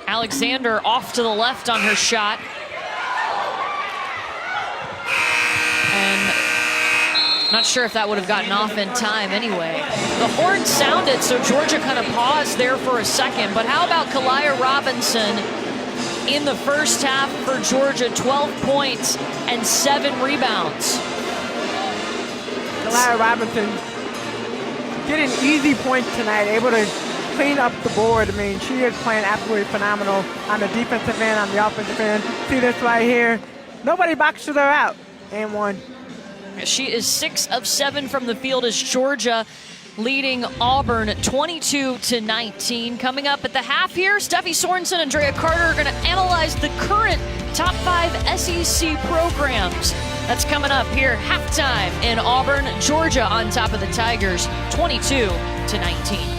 Alexander off to the left on her shot. And not sure if that would have gotten off in time anyway. The horn sounded, so Georgia kind of paused there for a second. But how about Kalaya Robinson in the first half for Georgia? 12 points and 7 rebounds. Kalaya Robinson getting easy points tonight, able to clean up the board. I mean, she is playing absolutely phenomenal on the defensive end, on the offensive end. See this right here? Nobody boxes her out. And one. She is 6 of 7 from the field as Georgia leading Auburn 22-19. Coming up at the half here, Steffi Sorensen and Andrea Carter are going to analyze the current top 5 SEC programs. That's coming up here halftime in Auburn, Georgia on top of the Tigers, 22-19.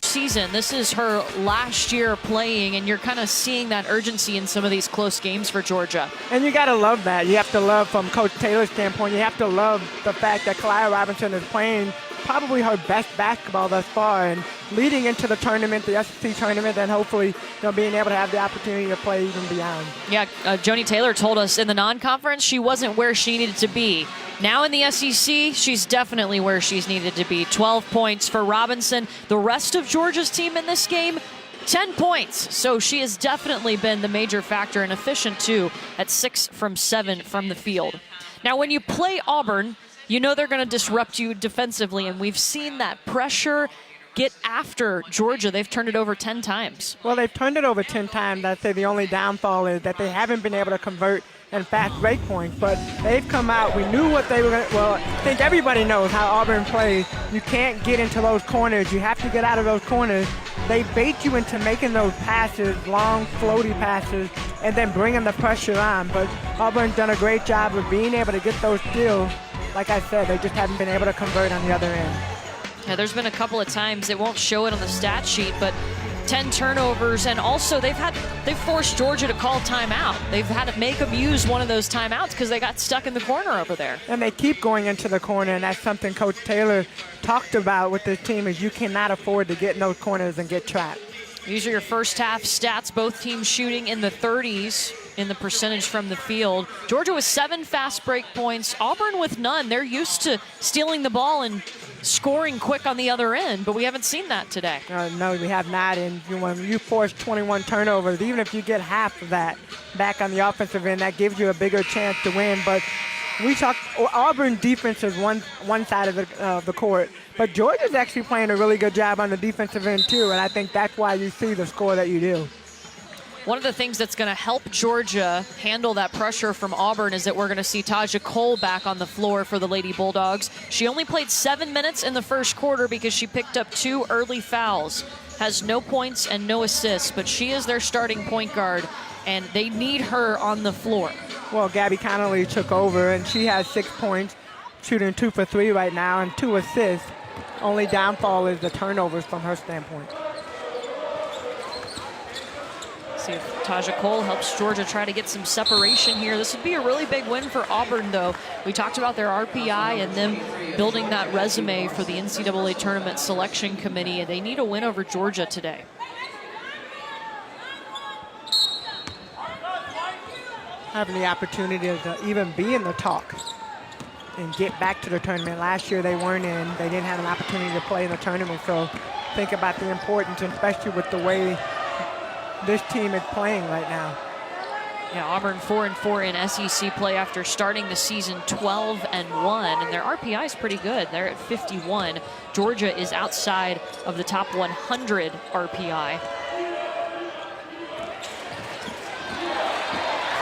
Season. This is her last year playing, and you're kind of seeing that urgency in some of these close games for Georgia. And you got to love that. You have to love, from Coach Taylor's standpoint, you have to love the fact that Kalaya Robinson is playing probably her best basketball thus far, and leading into the tournament, the SEC tournament, and hopefully being able to have the opportunity to play even beyond. Yeah, Joni Taylor told us in the non-conference she wasn't where she needed to be. Now in the SEC, she's definitely where she's needed to be. 12 points for Robinson. The rest of Georgia's team in this game, 10 points. So she has definitely been the major factor, and efficient too, at 6 from 7 from the field. Now when you play Auburn, you know they're going to disrupt you defensively, and we've seen that pressure get after Georgia. They've turned it over 10 times. Well, they've turned it over 10 times. I'd say the only downfall is that they haven't been able to convert and fast break points, but they've come out. We knew what they were going to, well, I think everybody knows how Auburn plays. You can't get into those corners. You have to get out of those corners. They bait you into making those passes, long, floaty passes, and then bringing the pressure on. But Auburn's done a great job of being able to get those steals. Like I said, they just haven't been able to convert on the other end. Yeah, there's been a couple of times, it won't show it on the stat sheet, but 10 turnovers, and also they've forced Georgia to call timeout. They've had to make them use one of those timeouts because they got stuck in the corner over there. And they keep going into the corner, and that's something Coach Taylor talked about with this team, is you cannot afford to get in those corners and get trapped. These are your first half stats, both teams shooting in the 30s in the percentage from the field. Georgia with 7 fast break points, Auburn with none. They're used to stealing the ball and scoring quick on the other end, but we haven't seen that today. No, we have not. And when you force 21 turnovers, even if you get half of that back on the offensive end, that gives you a bigger chance to win. But we talked, Auburn defense is one side of the court, but Georgia's actually playing a really good job on the defensive end too, and I think that's why you see the score that you do. One of the things that's going to help Georgia handle that pressure from Auburn is that we're going to see Taja Cole back on the floor for the Lady Bulldogs. She only played 7 minutes in the first quarter because she picked up 2 early fouls. Has no points and no assists, but she is their starting point guard, and they need her on the floor. Well, Gabby Connolly took over, and she has 6 points, shooting 2 for 3 right now, and 2 assists. Only downfall is the turnovers from her standpoint. See if Taja Cole helps Georgia try to get some separation here. This would be a really big win for Auburn, though. We talked about their RPI and them building that resume for the NCAA Tournament Selection Committee, and they need a win over Georgia today. Having the opportunity to even be in the talk and get back to the tournament. Last year they weren't in. They didn't have an opportunity to play in the tournament, so think about the importance, and especially with the way this team is playing right now. Yeah, Auburn 4-4 in SEC play after starting the season 12-1, and their RPI is pretty good. They're at 51. Georgia is outside of the top 100 RPI.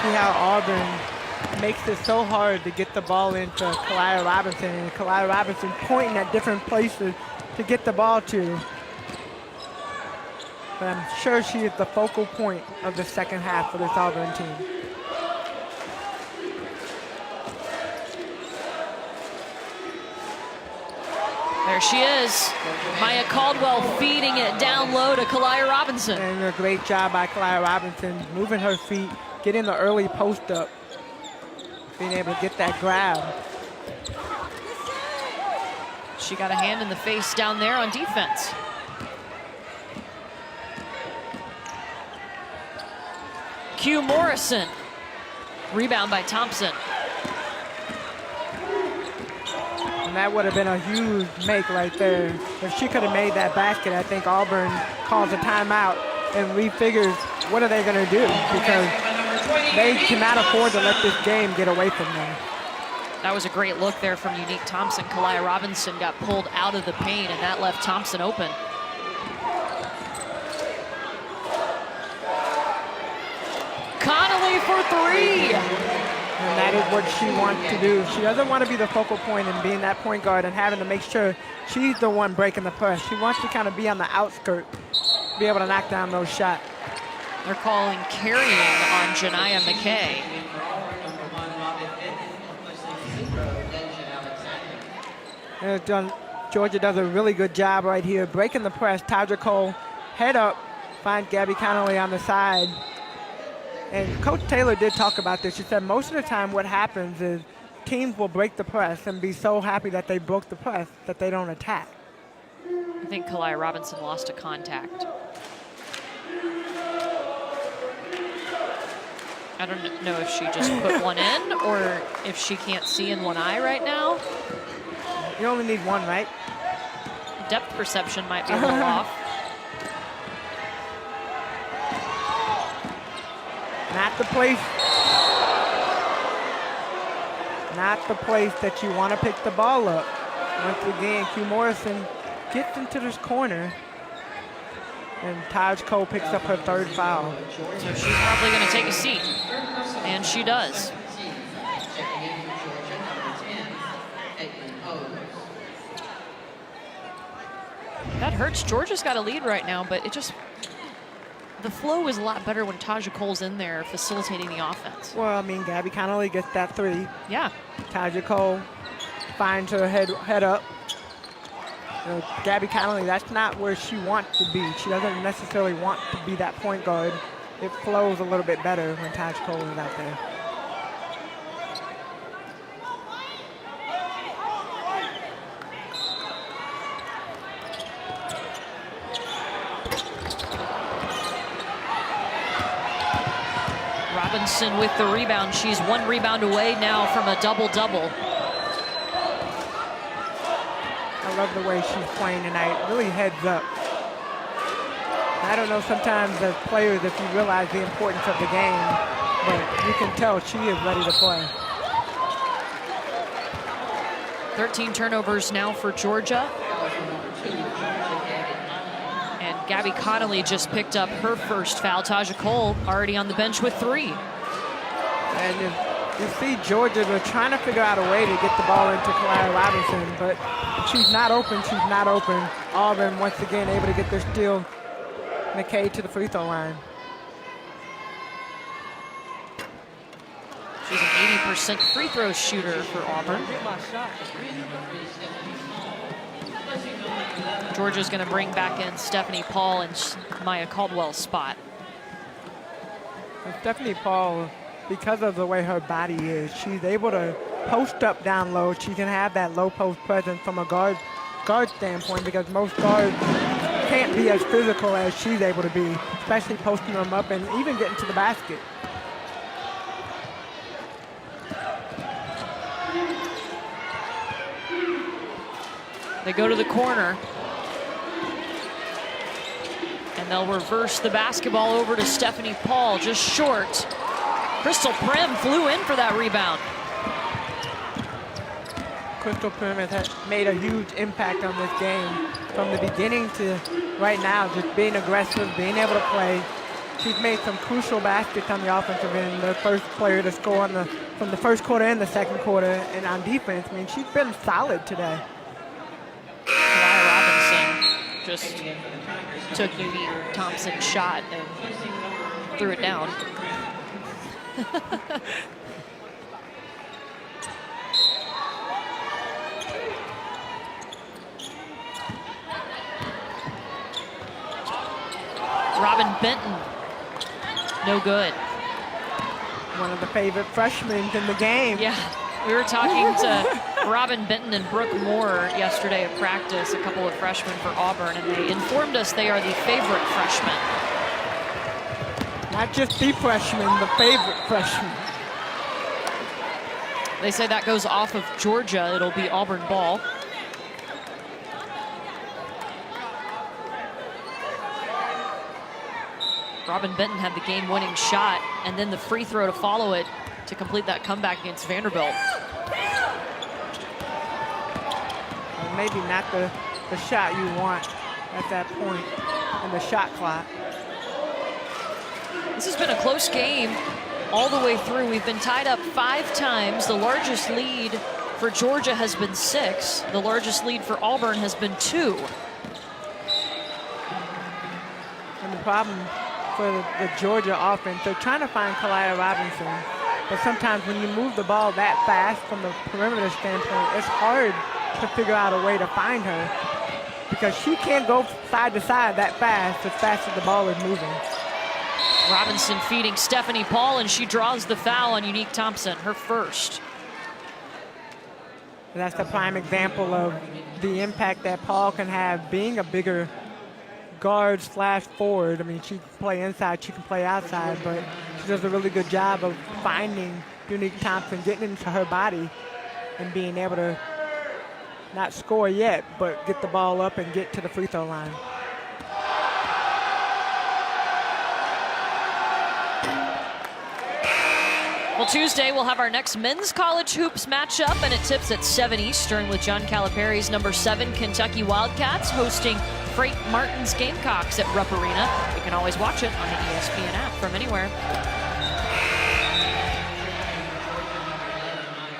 See how Auburn makes it so hard to get the ball into Kalia Robinson, and Kalia Robinson pointing at different places to get the ball to. But I'm sure she is the focal point of the second half for this Auburn team. There she is. Maya Caldwell feeding it down low to Kalia Robinson. And a great job by Kalia Robinson, moving her feet, getting the early post up, being able to get that grab. She got a hand in the face down there on defense. Q Morrison. Rebound by Thompson. And that would have been a huge make right there. If she could have made that basket, I think Auburn calls a timeout and refigures what are they going to do, because they cannot afford to let this game get away from them. That was a great look there from Unique Thompson. Kalia Robinson got pulled out of the paint, and that left Thompson open. Connolly for 3. And that is what she wants to do. She doesn't want to be the focal point and being that point guard and having to make sure she's the one breaking the press. She wants to kind of be on the outskirt, be able to knock down those shots. They're calling carrying on Janiah McKay. And Georgia does a really good job right here, breaking the press. Taja Cole, head up, finds Gabby Connolly on the side. And Coach Taylor did talk about this. She said most of the time what happens is teams will break the press and be so happy that they broke the press that they don't attack. I think Kalia Robinson lost a contact. I don't know if she just put one in or if she can't see in one eye right now. You only need one, right? Depth perception might be a little off. Not the place that you want to pick the ball up. Once again, Q Morrison gets into this corner, and Taj Cole picks up her 3rd foul. So she's probably going to take a seat, and she does. That hurts. Georgia's got a lead right now, but it just the flow is a lot better when Taja Cole's in there facilitating the offense. Well, I mean, Gabby Connolly gets that 3. Yeah. Taja Cole finds her head up. You know, Gabby Connolly, that's not where she wants to be. She doesn't necessarily want to be that point guard. It flows a little bit better when Taja Cole is out there. Robinson with the rebound. She's 1 rebound away now from a double-double. I love the way she's playing tonight. Really heads up. I don't know sometimes as players if you realize the importance of the game, but you can tell she is ready to play. 13 turnovers now for Georgia. And Gabby Connolly just picked up her first foul. Taja Cole already on the bench with 3. And you see Georgia, they're trying to figure out a way to get the ball into Kalaya Robinson, but she's not open, she's not open. Auburn once again able to get their steal. McKay to the free throw line. She's an 80% free throw shooter for Auburn. Georgia's going to bring back in Stephanie Paul and Maya Caldwell's spot. And Stephanie Paul, because of the way her body is, she's able to post up down low. She can have that low post presence from a guard standpoint, because most guards can't be as physical as she's able to be, especially posting them up and even getting to the basket. They go to the corner. And they'll reverse the basketball over to Stephanie Paul, just short. Crystal Prim flew in for that rebound. Crystal Prim has made a huge impact on this game from the beginning to right now, just being aggressive, being able to play. She's made some crucial baskets on the offensive end, the first player to score from the first quarter and the second quarter. And on defense, I mean, she's been solid today. Kalaya Robinson just took Unique Thompson's shot and threw it down. Robin Benton, no good. One of the favorite freshmen in the game. Yeah, we were talking to Robin Benton and Brooke Moore yesterday at practice, a couple of freshmen for Auburn, and they informed us they are the favorite freshmen. Not just the freshman, the favorite freshman. They say that goes off of Georgia. It'll be Auburn ball. Robin Benton had the game-winning shot, and then the free throw to follow it to complete that comeback against Vanderbilt. Well, maybe not the shot you want at that point in the shot clock. This has been a close game all the way through. We've been tied up 5 times. The largest lead for Georgia has been 6. The largest lead for Auburn has been 2. And the problem for the Georgia offense, they're trying to find Kalaya Robinson, but sometimes when you move the ball that fast from the perimeter standpoint, it's hard to figure out a way to find her, because she can't go side to side that fast as the ball is moving. Robinson feeding Stephanie Paul, and she draws the foul on Unique Thompson, her first. And that's the prime example of the impact that Paul can have being a bigger guard / forward. I mean, she can play inside, she can play outside, but she does a really good job of finding Unique Thompson, getting into her body, and being able to not score yet, but get the ball up and get to the free throw line. Well, Tuesday we'll have our next men's college hoops matchup, and it tips at 7 Eastern with John Calipari's number 7 Kentucky Wildcats hosting Frank Martin's Gamecocks at Rupp Arena. You can always watch it on the ESPN app from anywhere.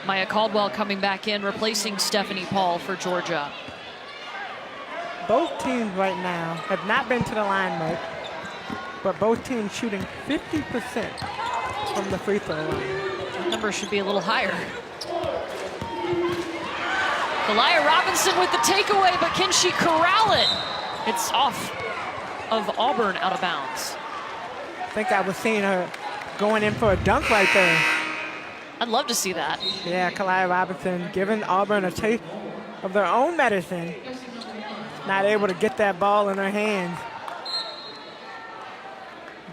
Maya Caldwell coming back in, replacing Stephanie Paul for Georgia. Both teams right now have not been to the line much. but both teams shooting 50% from the free throw line. That number should be a little higher. Kalia Robinson with the takeaway, but can she corral it? It's off of Auburn, out of bounds. I think I was seeing her going in for a dunk right there. I'd love to see that. Yeah, Kalia Robinson giving Auburn a taste of their own medicine. Not able to get that ball in her hands.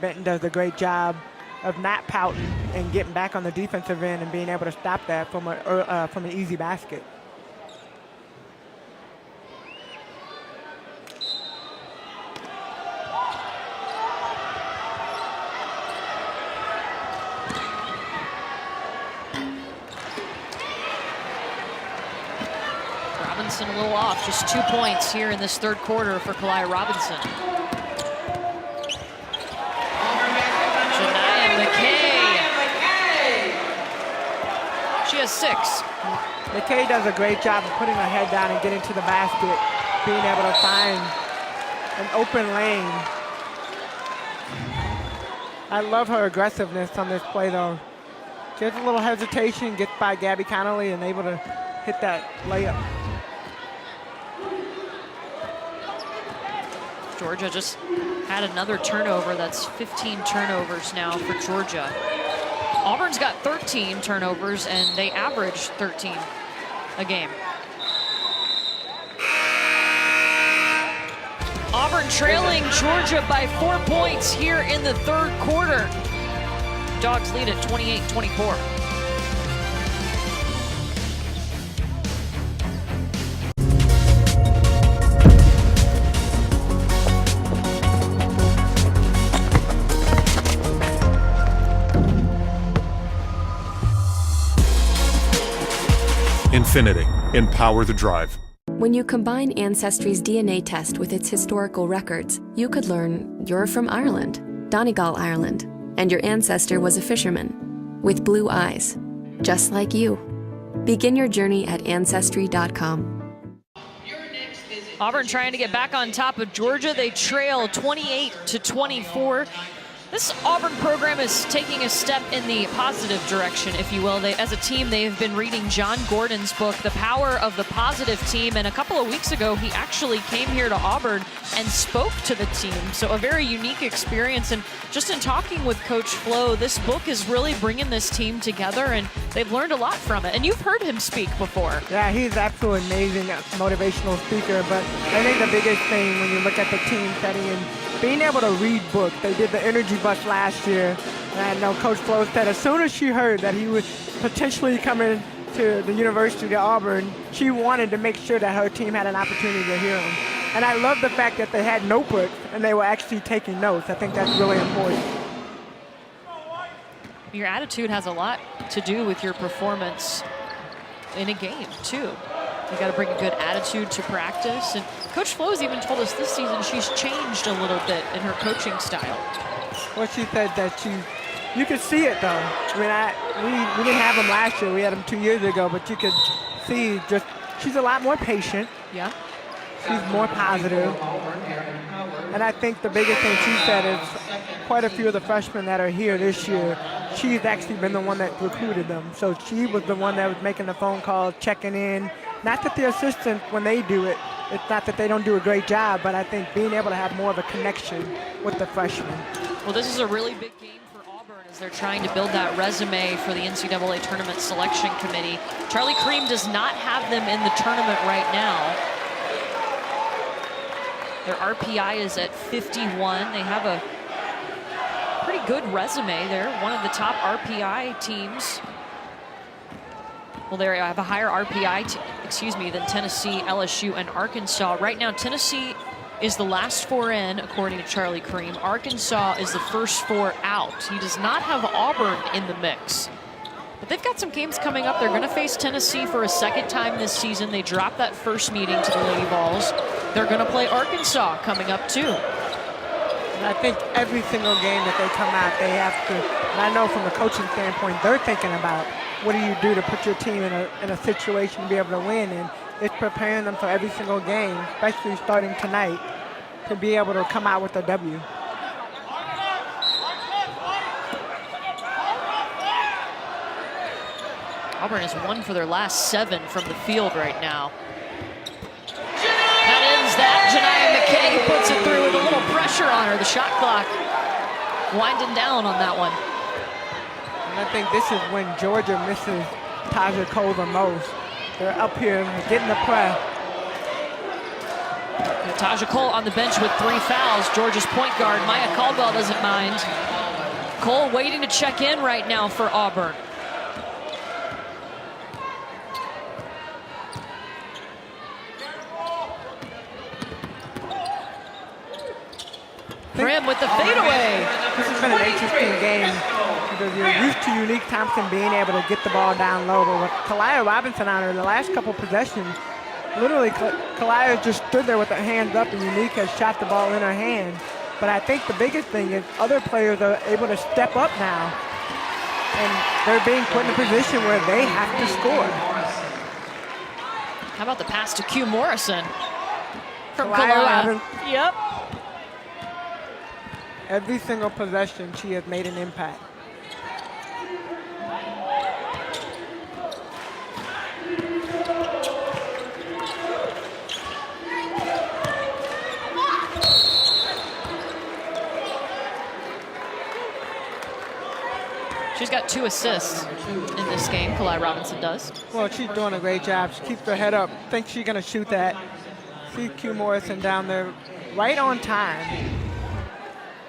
Benton does a great job of not pouting and getting back on the defensive end and being able to stop that from an easy basket. Robinson a little off, just 2 points here in this third quarter for Kalia Robinson. Janiyah McKay. She has 6. McKay does a great job of putting her head down and getting to the basket, being able to find an open lane. I love her aggressiveness on this play, though. She has a little hesitation, gets by Gabby Connolly and able to hit that layup. Georgia just had another turnover. That's 15 turnovers now for Georgia. Auburn's got 13 turnovers, and they average 13 a game. Auburn trailing Georgia by 4 points here in the third quarter. Dogs lead at 28-24. Infinity. Empower the drive. When you combine Ancestry's DNA test with its historical records, you could learn you're from Ireland, Donegal, Ireland, and your ancestor was a fisherman with blue eyes, just like you. Begin your journey at Ancestry.com. Auburn trying to get back on top of Georgia. They trail 28-24. This Auburn program is taking a step in the positive direction, if you will. As a team, they have been reading John Gordon's book, The Power of the Positive Team, and a couple of weeks ago, he actually came here to Auburn and spoke to the team. So a very unique experience, and just in talking with Coach Flo, this book is really bringing this team together, and they've learned a lot from it. And you've heard him speak before. Yeah, he's absolutely amazing motivational speaker, but I think the biggest thing when you look at the team setting and being able to read books. They did the Energy Bus last year, and I know Coach Flo said as soon as she heard that he was potentially coming to the University of Auburn, she wanted to make sure that her team had an opportunity to hear him. And I love the fact that they had notebooks and they were actually taking notes. I think that's really important. Your attitude has a lot to do with your performance in a game, too. You got to bring a good attitude to practice. And Coach Flo's even told us this season she's changed a little bit in her coaching style. Well, she said that you could see it, though. I mean, we didn't have him last year. We had him 2 years ago, but you could see just she's a lot more patient. Yeah. She's more positive. And I think the biggest thing she said is quite a few of the freshmen that are here this year, she's actually been the one that recruited them. So she was the one that was making the phone call, checking in. Not that the assistants, when they do it, it's not that they don't do a great job, but I think being able to have more of a connection with the freshmen. Well, this is a really big game for Auburn as they're trying to build that resume for the NCAA Tournament Selection Committee. Charlie Creme does not have them in the tournament right now. Their RPI is at 51. They have a pretty good resume. They're one of the top RPI teams. Well, they have a higher RPI, than Tennessee, LSU, and Arkansas. Right now, Tennessee is the last four in, according to Charlie Creme. Arkansas is the first four out. He does not have Auburn in the mix. But they've got some games coming up. They're going to face Tennessee for a second time this season. They dropped that first meeting to the Lady Vols. They're going to play Arkansas coming up, too. And I think every single game that they come out, they have to, and I know from a coaching standpoint, they're thinking about what do you do to put your team in a situation to be able to win, and it's preparing them for every single game, especially starting tonight, to be able to come out with a W. Auburn has 1 for their last 7 from the field right now. That ends that. Janiah McKay puts it through with a little pressure on her. The shot clock winding down on that one. And I think this is when Georgia misses Taja Cole the most. They're up here getting the press. Taja Cole on the bench with 3 fouls. Georgia's point guard, Maya Caldwell, doesn't mind. Cole waiting to check in right now for Auburn. Prim with the fadeaway. This has been an interesting game because you're used to Unique Thompson being able to get the ball down low, but with Kalia Robinson on her the last couple possessions, literally Kalia just stood there with her hands up and Unique has shot the ball in her hand. But I think the biggest thing is other players are able to step up now and they're being put in a position where they have to score. How about the pass to Q Morrison from Kalia Kalia? Robinson. Yep. Every single possession, she has made an impact. She's got 2 assists in this game, Kalia Robinson does. Well, she's doing a great job. She keeps her head up. Thinks she's going to shoot that. See Q Morrison down there right on time.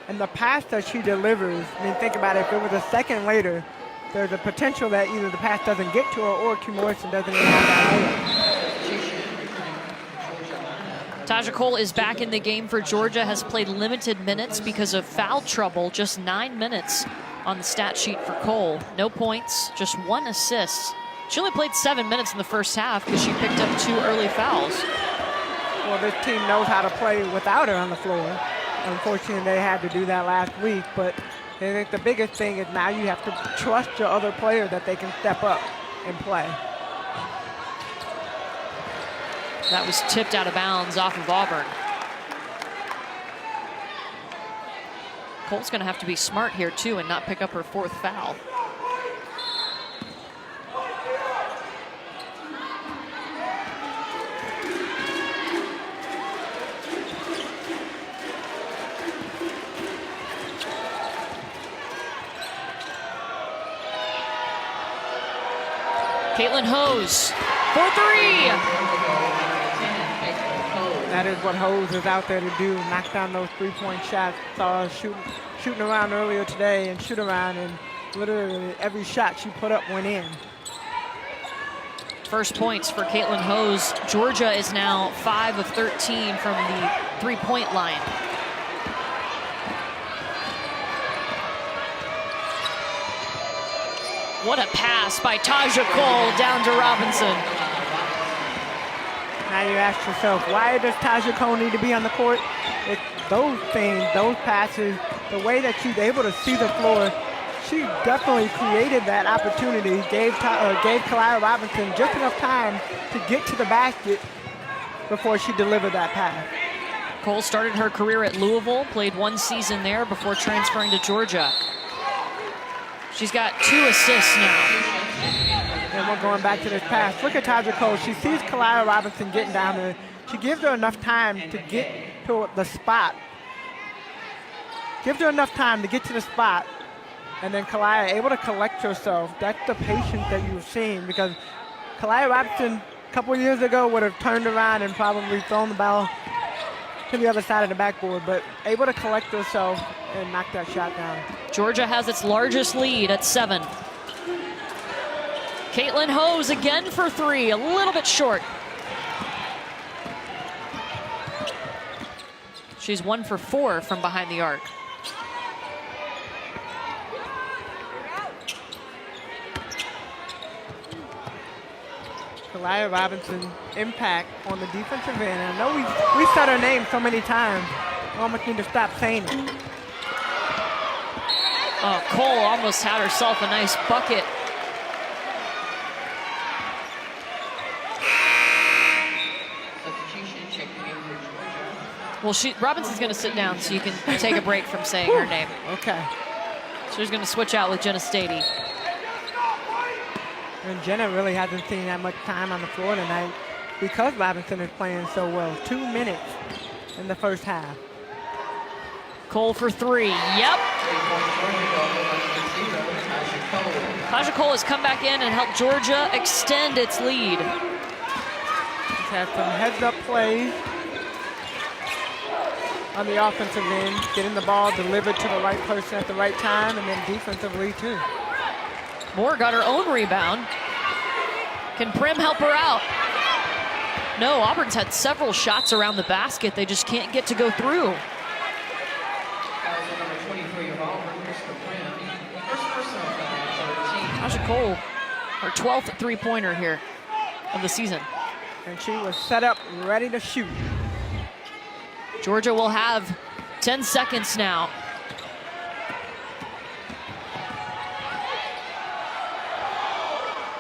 And the pass that she delivers, I mean, think about it. If it was a second later, there's a potential that either the pass doesn't get to her or Q Morrison doesn't even have that Taja Cole is back in the game for Georgia, has played limited minutes because of foul trouble, just 9 minutes on the stat sheet for Cole. No points, just 1 assist. She only played 7 minutes in the first half because she picked up 2 early fouls. Well, this team knows how to play without her on the floor. Unfortunately, they had to do that last week, but I think the biggest thing is now you have to trust your other player that they can step up and play. That was tipped out of bounds off of Auburn. Cole's going to have to be smart here, too, and not pick up her 4th foul. Caitlin Hose for 3. That is what Hose is out there to do, knock down those 3-point shots. Saw her shooting around earlier today and shoot around, and literally every shot she put up went in. First points for Caitlin Hose. Georgia is now 5 of 13 from the 3-point line. What a pass by Taja Cole down to Robinson. Now you ask yourself, why does Taja Cole need to be on the court? It's those things, those passes, the way that she's able to see the floor. She definitely created that opportunity, gave Kalia Robinson just enough time to get to the basket before she delivered that pass. Cole started her career at Louisville, played 1 season there before transferring to Georgia. She's got 2 assists now. And we're going back to this pass. Look at Taja Cole. She sees Kalia Robinson getting down there. She gives her enough time to get to the spot. Gives her enough time to get to the spot. And then Kalia able to collect herself. That's the patience that you've seen, because Kalia Robinson a couple years ago would have turned around and probably thrown the ball to the other side of the backboard, but able to collect herself and knock that shot down. Georgia has its largest lead at 7. Caitlin Hose again for 3, a little bit short. She's 1 for 4 from behind the arc. Kalia Robinson impact on the defensive end. I know we said her name so many times. We almost need to stop saying it. Oh, Cole almost had herself a nice bucket. Well, Robinson's going to sit down so you can take a break from saying her name. Okay. So she's going to switch out with Jenna Stady. And Jenna really hasn't seen that much time on the floor tonight because Robinson is playing so well. 2 minutes in the first half. Cole for three. Yep. Taja Cole has come back in and helped Georgia extend its lead. He's had some heads-up plays on the offensive end, getting the ball delivered to the right person at the right time, and then defensively too. Moore got her own rebound. Can Prim help her out? No, Auburn's had several shots around the basket. They just can't get to go through. Taja Cole, her 12th three-pointer here of the season. And she was set up, ready to shoot. Georgia will have 10 seconds now.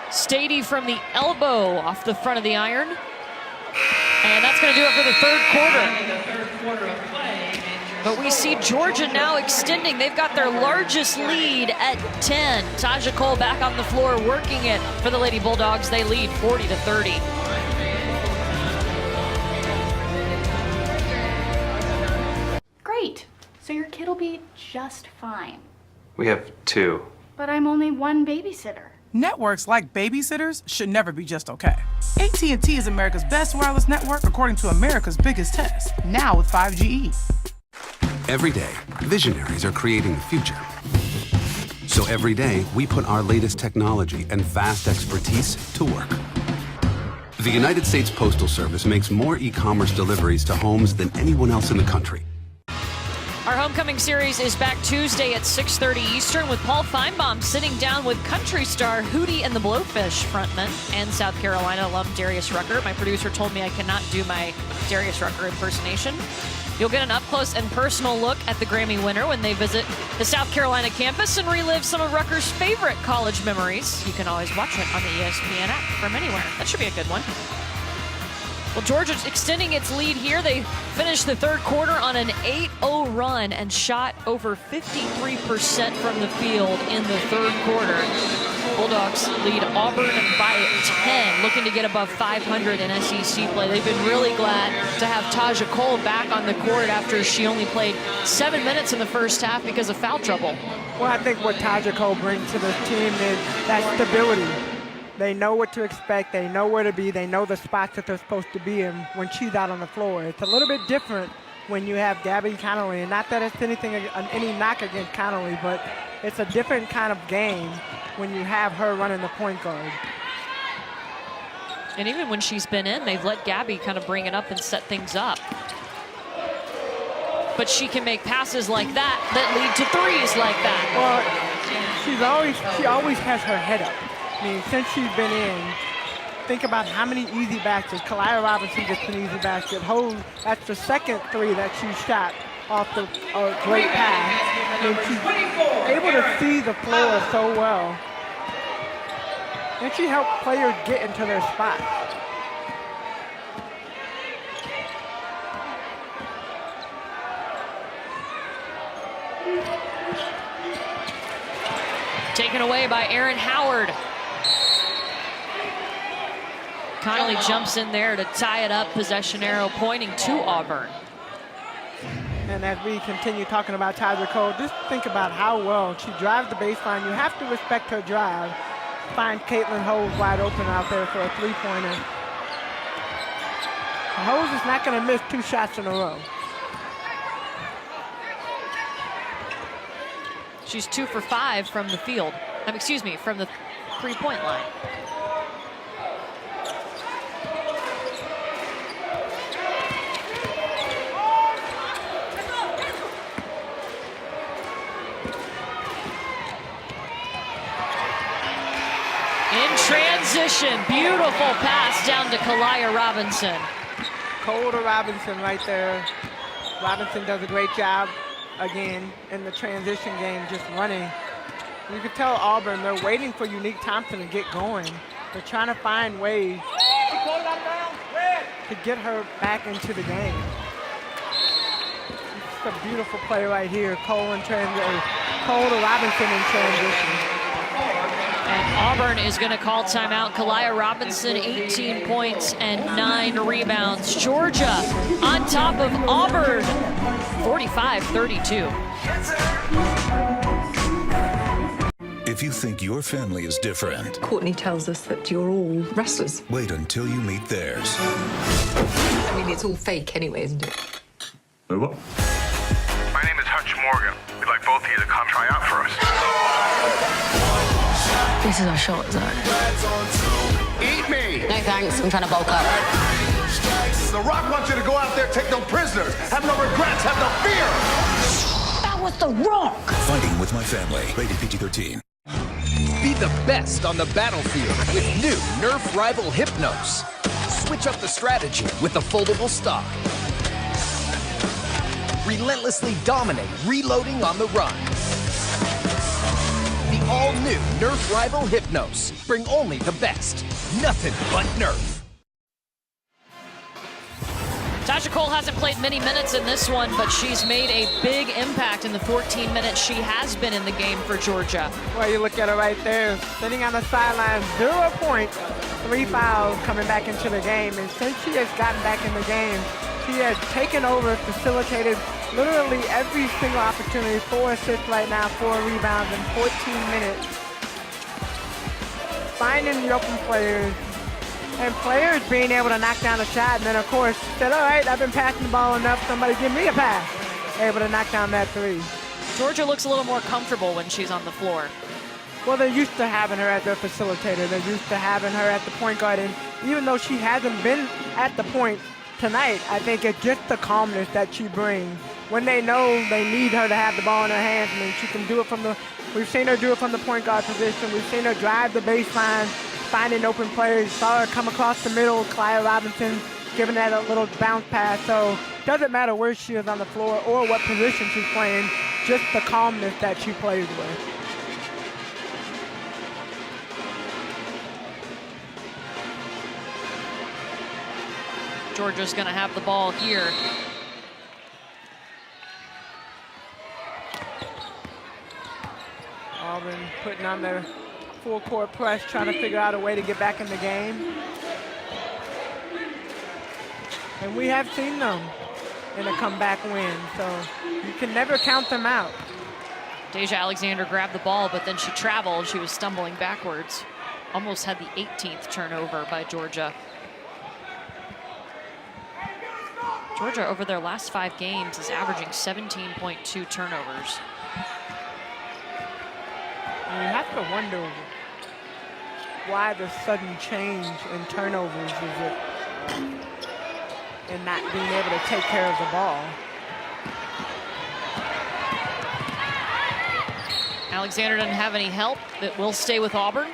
Stady from the elbow off the front of the iron. And that's going to do it for the third quarter. But we see Georgia now extending. They've got their largest lead at 10. Taja Cole back on the floor working it for the Lady Bulldogs. They lead 40-30. Great. So your kid will be just fine. We have 2. But I'm only one babysitter. Networks like babysitters should never be just okay. AT&T is America's best wireless network according to America's biggest test. Now with 5GE. Every day, visionaries are creating the future. So every day, we put our latest technology and vast expertise to work. The United States Postal Service makes more e-commerce deliveries to homes than anyone else in the country. Our homecoming series is back Tuesday at 6:30 Eastern with Paul Feinbaum sitting down with country star Hootie and the Blowfish frontman and South Carolina alum Darius Rucker. My producer told me I cannot do my Darius Rucker impersonation. You'll get an up-close and personal look at the Grammy winner when they visit the South Carolina campus and relive some of Rucker's favorite college memories. You can always watch it on the ESPN app from anywhere. That should be a good one. Well, Georgia's extending its lead here. They finished the third quarter on an 8-0 run and shot over 53% from the field in the third quarter. Bulldogs lead Auburn by 10, looking to get above 500 in SEC play. They've been really glad to have Taja Cole back on the court after she only played 7 minutes in the first half because of foul trouble. Well, I think what Taja Cole brings to this team is that stability. They know what to expect. They know where to be. They know the spots that they're supposed to be in when she's out on the floor. It's a little bit different when you have Gabby Connolly. And not that it's any knock against Connolly, but it's a different kind of game when you have her running the point guard. And even when she's been in, they've let Gabby kind of bring it up and set things up. But she can make passes like that lead to threes like that. Well, she always has her head up. I mean, since she's been in, think about how many easy baskets. Kalia Robinson gets an easy basket. Hose, that's the second three that she shot off the great pass. And she's able to see the floor so well. And she helped players get into their spot. Taken away by Aaron Howard. Connolly jumps in there to tie it up. Possession arrow pointing to Auburn. And as we continue talking about Taja Cole, just think about how well she drives the baseline. You have to respect her drive. Find Caitlin Hose wide open out there for a three-pointer. Hose is not going to miss 2 shots in a row. She's 2 for 5 from the field. From the three-point line. In transition, beautiful pass down to Kalia Robinson. Cole to Robinson right there. Robinson does a great job again in the transition game, just running. You can tell Auburn, they're waiting for Unique Thompson to get going. They're trying to find ways to get her back into the game. It's a beautiful play right here. Cole to Robinson in transition. And Auburn is going to call timeout. Kalia Robinson, 18 points and 9 rebounds. Georgia on top of Auburn, 45-32. If you think your family is different, Courtney tells us that you're all wrestlers. wait until you meet theirs. I mean, it's all fake anyway, isn't it? Wait, what? My name is Hutch Morgan. We'd like both of you to come try out for us. This is our shot, Zach. Eat me! No thanks, I'm trying to bulk up. The Rock wants you to go out there, take no prisoners, have no regrets, have no fear! That was The Rock! Fighting with my family. Rated PG-13. Be the best on the battlefield with new Nerf Rival Hypnos. Switch up the strategy with the foldable stock. Relentlessly dominate reloading on the run. The all-new Nerf Rival Hypnos. Bring only the best. Nothing but Nerf. Tasha Cole hasn't played many minutes in this one, but she's made a big impact in the 14 minutes she has been in the game for Georgia. Well, you look at her right there, sitting on the sideline, 0 points, 3 fouls coming back into the game. And since she has gotten back in the game, she has taken over, facilitated literally every single opportunity. 4 assists right now, 4 rebounds in 14 minutes. Finding the open players, and players being able to knock down a shot, and then of course said, all right, I've been passing the ball enough, somebody give me a pass. Able to knock down that 3. Georgia looks a little more comfortable when she's on the floor. Well, they're used to having her as their facilitator. They're used to having her at the point guard, and even though she hasn't been at the point tonight, I think it's just the calmness that she brings. When they know they need her to have the ball in her hands, I mean, she can do it from the, we've seen her do it from the point guard position. We've seen her drive the baseline, finding open players. Saw her come across the middle, Kalia Robinson giving that a little bounce pass. So it doesn't matter where she is on the floor or what position she's playing, just the calmness that she plays with. Georgia's going to have the ball here. Auburn putting on their full court press, trying to figure out a way to get back in the game. And we have seen them in a comeback win, so you can never count them out. Deja Alexander grabbed the ball, but then she traveled. She was stumbling backwards. Almost had the 18th turnover by Georgia. Georgia, over their last 5 games, is averaging 17.2 turnovers. And you have to wonder why the sudden change in turnovers is it in not being able to take care of the ball. Alexander doesn't have any help. It will stay with Auburn.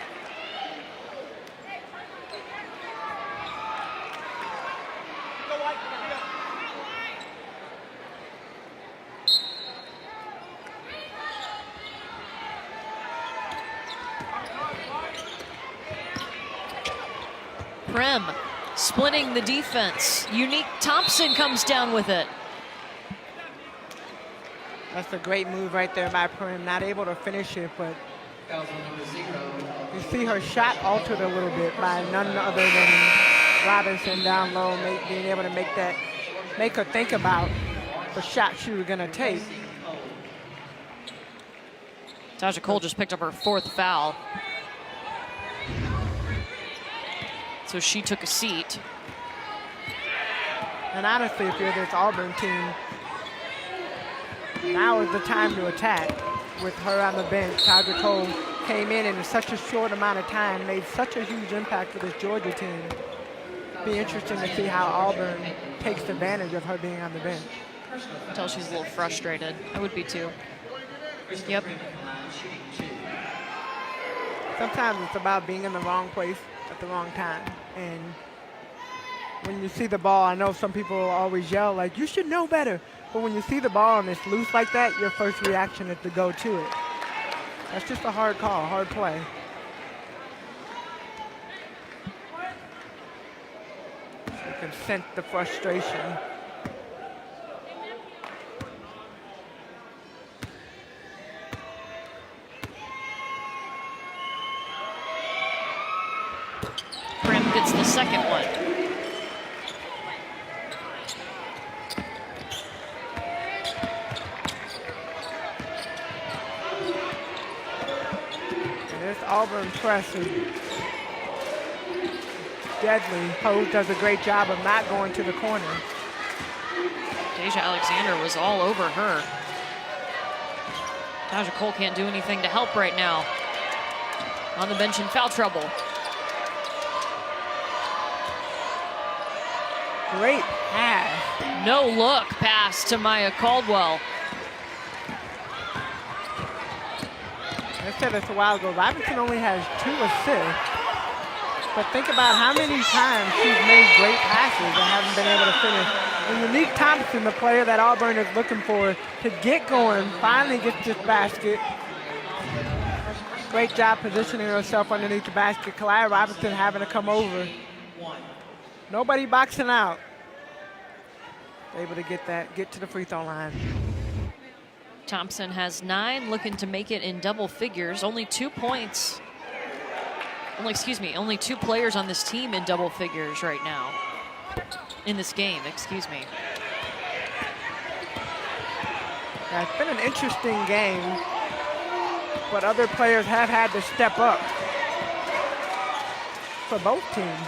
Prim splitting the defense. Unique Thompson comes down with it. That's a great move right there by Prim. Not able to finish it, but you see her shot altered a little bit by none other than Robinson down low, being able to make her think about the shot she was gonna take. Tasha Cole just picked up her 4th foul. So she took a seat. And honestly, if you're this Auburn team, now is the time to attack with her on the bench. Tasha Cole came in such a short amount of time, made such a huge impact for this Georgia team. Be interesting to see how Auburn takes advantage of her being on the bench. Until she's a little frustrated. I would be too. Yep. Sometimes it's about being in the wrong place at the wrong time. And when you see the ball, I know some people always yell like, you should know better. But when you see the ball and it's loose like that, your first reaction is to go to it. That's just a hard call, hard play. You can sense the frustration. That's the second one. This Auburn press is deadly. Hose does a great job of not going to the corner. Deja Alexander was all over her. Taja Cole can't do anything to help right now. On the bench in foul trouble. Great pass. No look pass to Maya Caldwell. I said this a while ago, Robinson only has 2 assists. But think about how many times she's made great passes and haven't been able to finish. And Unique Thompson, the player that Auburn is looking for to get going, finally gets this basket. Great job positioning herself underneath the basket. Kalaya Robinson having to come over. Nobody boxing out. Able to get to the free throw line. Thompson has 9, looking to make it in double figures. Only 2 points. Only 2 players on this team in double figures right now. In this game, excuse me. Yeah, it's been an interesting game, but other players have had to step up for both teams.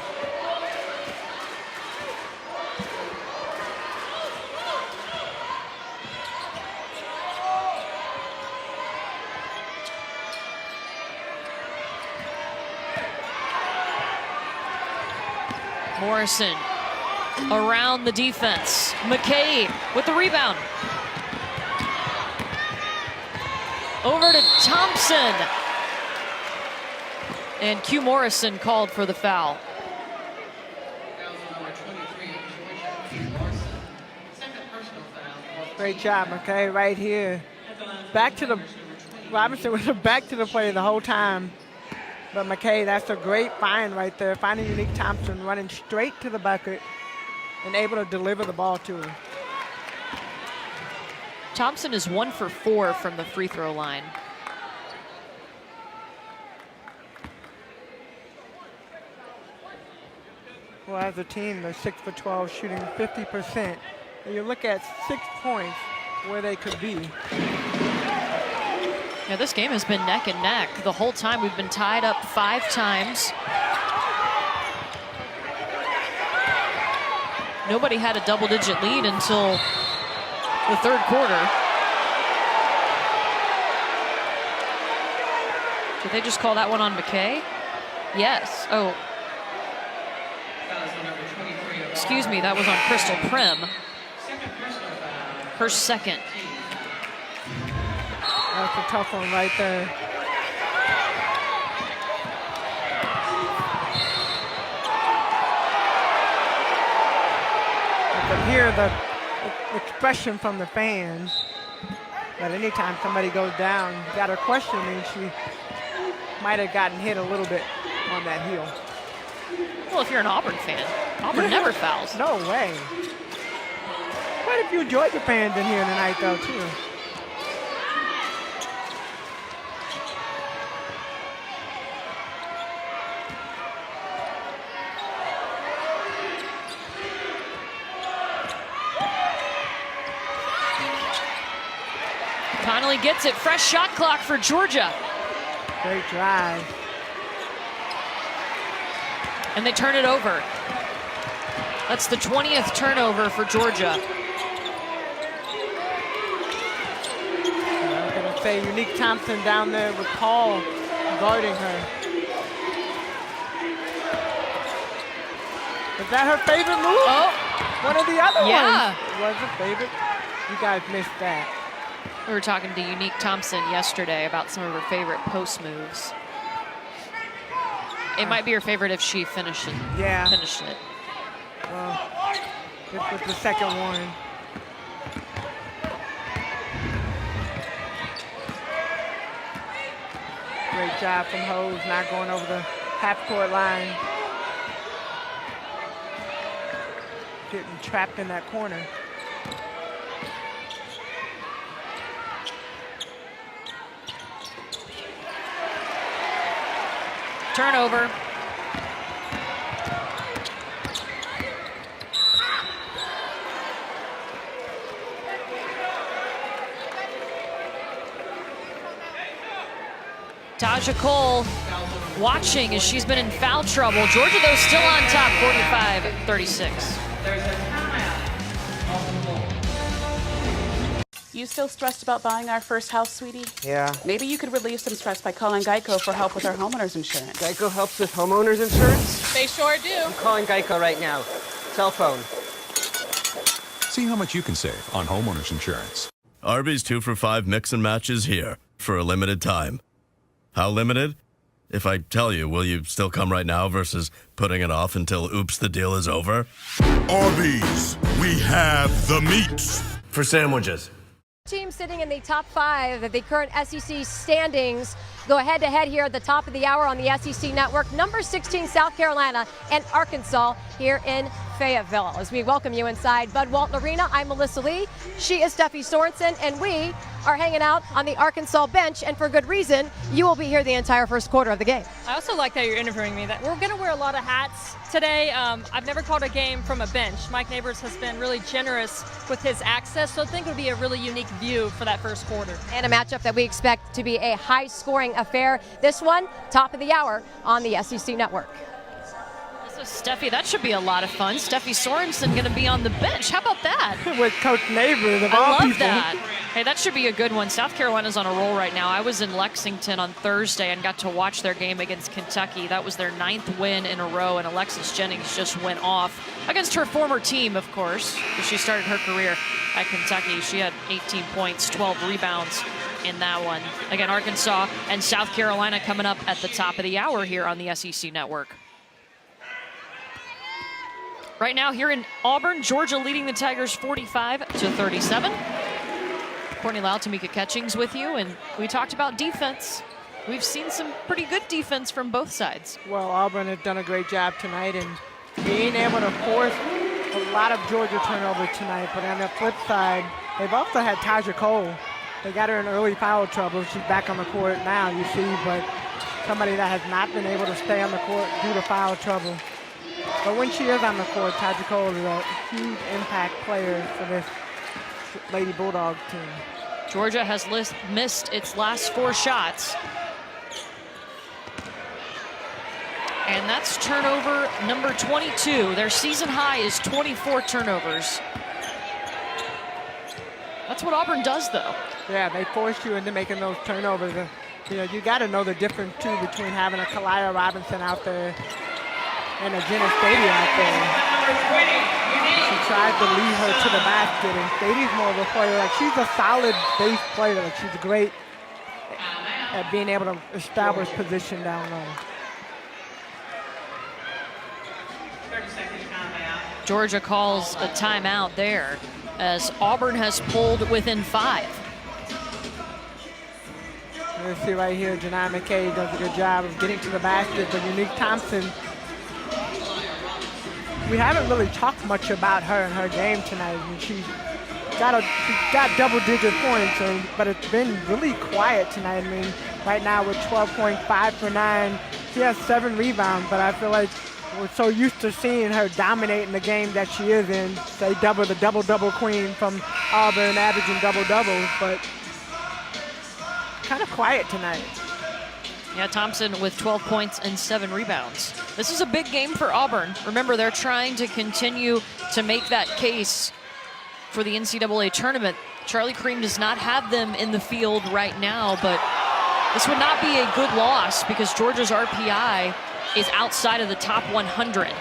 Morrison around the defense. McKay with the rebound. Over to Thompson. And Q Morrison called for the foul. Great job, McKay, right here. Back to the, Robinson was back to the play the whole time. But McKay, that's a great find right there. Finding Unique Thompson, running straight to the bucket and able to deliver the ball to her. Thompson is 1 for 4 from the free throw line. Well, as a team, they're 6 for 12, shooting 50%. And you look at 6 points where they could be. Yeah, this game has been neck and neck the whole time. We've been tied up 5 times. Nobody had a double-digit lead until the 3rd quarter. Did they just call that one on McKay? Yes. Oh. Excuse me, that was on Crystal Prim. Her second. That's a tough one right there. You can hear the expression from the fans that anytime somebody goes down, you got her questioning, she might have gotten hit a little bit on that heel. Well, if you're an Auburn fan, Auburn never fouls. No way. Quite a few Georgia fans in here tonight, though, too. Finally gets it. Fresh shot clock for Georgia. Great drive. And they turn it over. That's the 20th turnover for Georgia. I'm going to say Unique Thompson down there with Paul guarding her. Is that her favorite move? Oh. One of the other Yeah. ones was a favorite. You guys missed that. We were talking to Unique Thompson yesterday about some of her favorite post moves. It might be her favorite if she finished it. Yeah. Finished it. Well, this was the second one. Great job from Hose, not going over the half-court line. Getting trapped in that corner. Turnover. Taja Cole watching as she's been in foul trouble. Georgia, though, still on top, 45-36. You still stressed about buying our first house, sweetie? Yeah. Maybe you could relieve some stress by calling Geico for help with our homeowner's insurance. Geico helps with homeowners insurance? They sure do. I'm calling Geico right now. Cell phone. See how much you can save on homeowners insurance. Arby's 2 for $5 mix and match is here for a limited time. How limited? If I tell you, will you still come right now versus putting it off until oops, the deal is over? Arby's, we have the meats. For sandwiches. Team sitting in the top 5 of the current SEC standings go head-to-head here at the top of the hour on the SEC Network. Number 16, South Carolina, and Arkansas here in Fayetteville. As we welcome you inside Bud Walton Arena, I'm Melissa Lee. She is Steffi Sorensen, and we are hanging out on the Arkansas bench, and for good reason. You will be here the entire first quarter of the game. I also like that you're interviewing me. That we're going to wear a lot of hats today. I've never called a game from a bench. Mike Neighbors has been really generous with his access, so I think it'll be a really unique view for that first quarter. And a matchup that we expect to be a high-scoring affair. This one, top of the hour on the SEC Network. So Steffi, that should be a lot of fun. Steffi Sorensen going to be on the bench. How about that? With Coach Neighbors of I all love people. that. Hey, that should be a good one. South Carolina's on a roll right now. I was in Lexington on Thursday and got to watch their game against Kentucky. That was their 9th win in a row, and Alexis Jennings just went off against her former team, of course, because she started her career at Kentucky. She had 18 points, 12 rebounds in that one. Again, Arkansas and South Carolina coming up at the top of the hour here on the SEC Network. Right now here in Auburn, Georgia leading the Tigers 45-37. Courtney Lau, Tamika Catchings with you, and we talked about defense. We've seen some pretty good defense from both sides. Well, Auburn has done a great job tonight and being able to force a lot of Georgia turnovers tonight. But on the flip side, they've also had Taja Cole. They got her in early foul trouble. She's back on the court now, you see, but somebody that has not been able to stay on the court due to foul trouble. But when she is on the court, Taja Cole is a huge impact player for this Lady Bulldogs team. Georgia has missed its last 4 shots. And that's turnover number 22. Their season high is 24 turnovers. That's what Auburn does, though. Yeah, they force you into making those turnovers. You know, you got to know the difference, too, between having a Kalia Robinson out there and a Jenna Stady out there. She tried to lead her to the basket, and Stady's more of a player. Like, she's a solid base player. Like, she's great at being able to establish position down low. Georgia calls a timeout there as Auburn has pulled within 5. You see right here, Janai McKay does a good job of getting to the basket, but Unique Thompson, we haven't really talked much about her and her game tonight. I mean, she's got double-digit points, but it's been really quiet tonight. I mean, right now with 12.5 for 9, she has 7 rebounds, but I feel like we're so used to seeing her dominating the game that she is in. They double the double-double queen from Auburn, averaging double-doubles, but kind of quiet tonight. Yeah, Thompson with 12 points and 7 rebounds. This is a big game for Auburn. Remember, they're trying to continue to make that case for the NCAA tournament. Charlie Cream does not have them in the field right now, but this would not be a good loss because Georgia's RPI is outside of the top 100.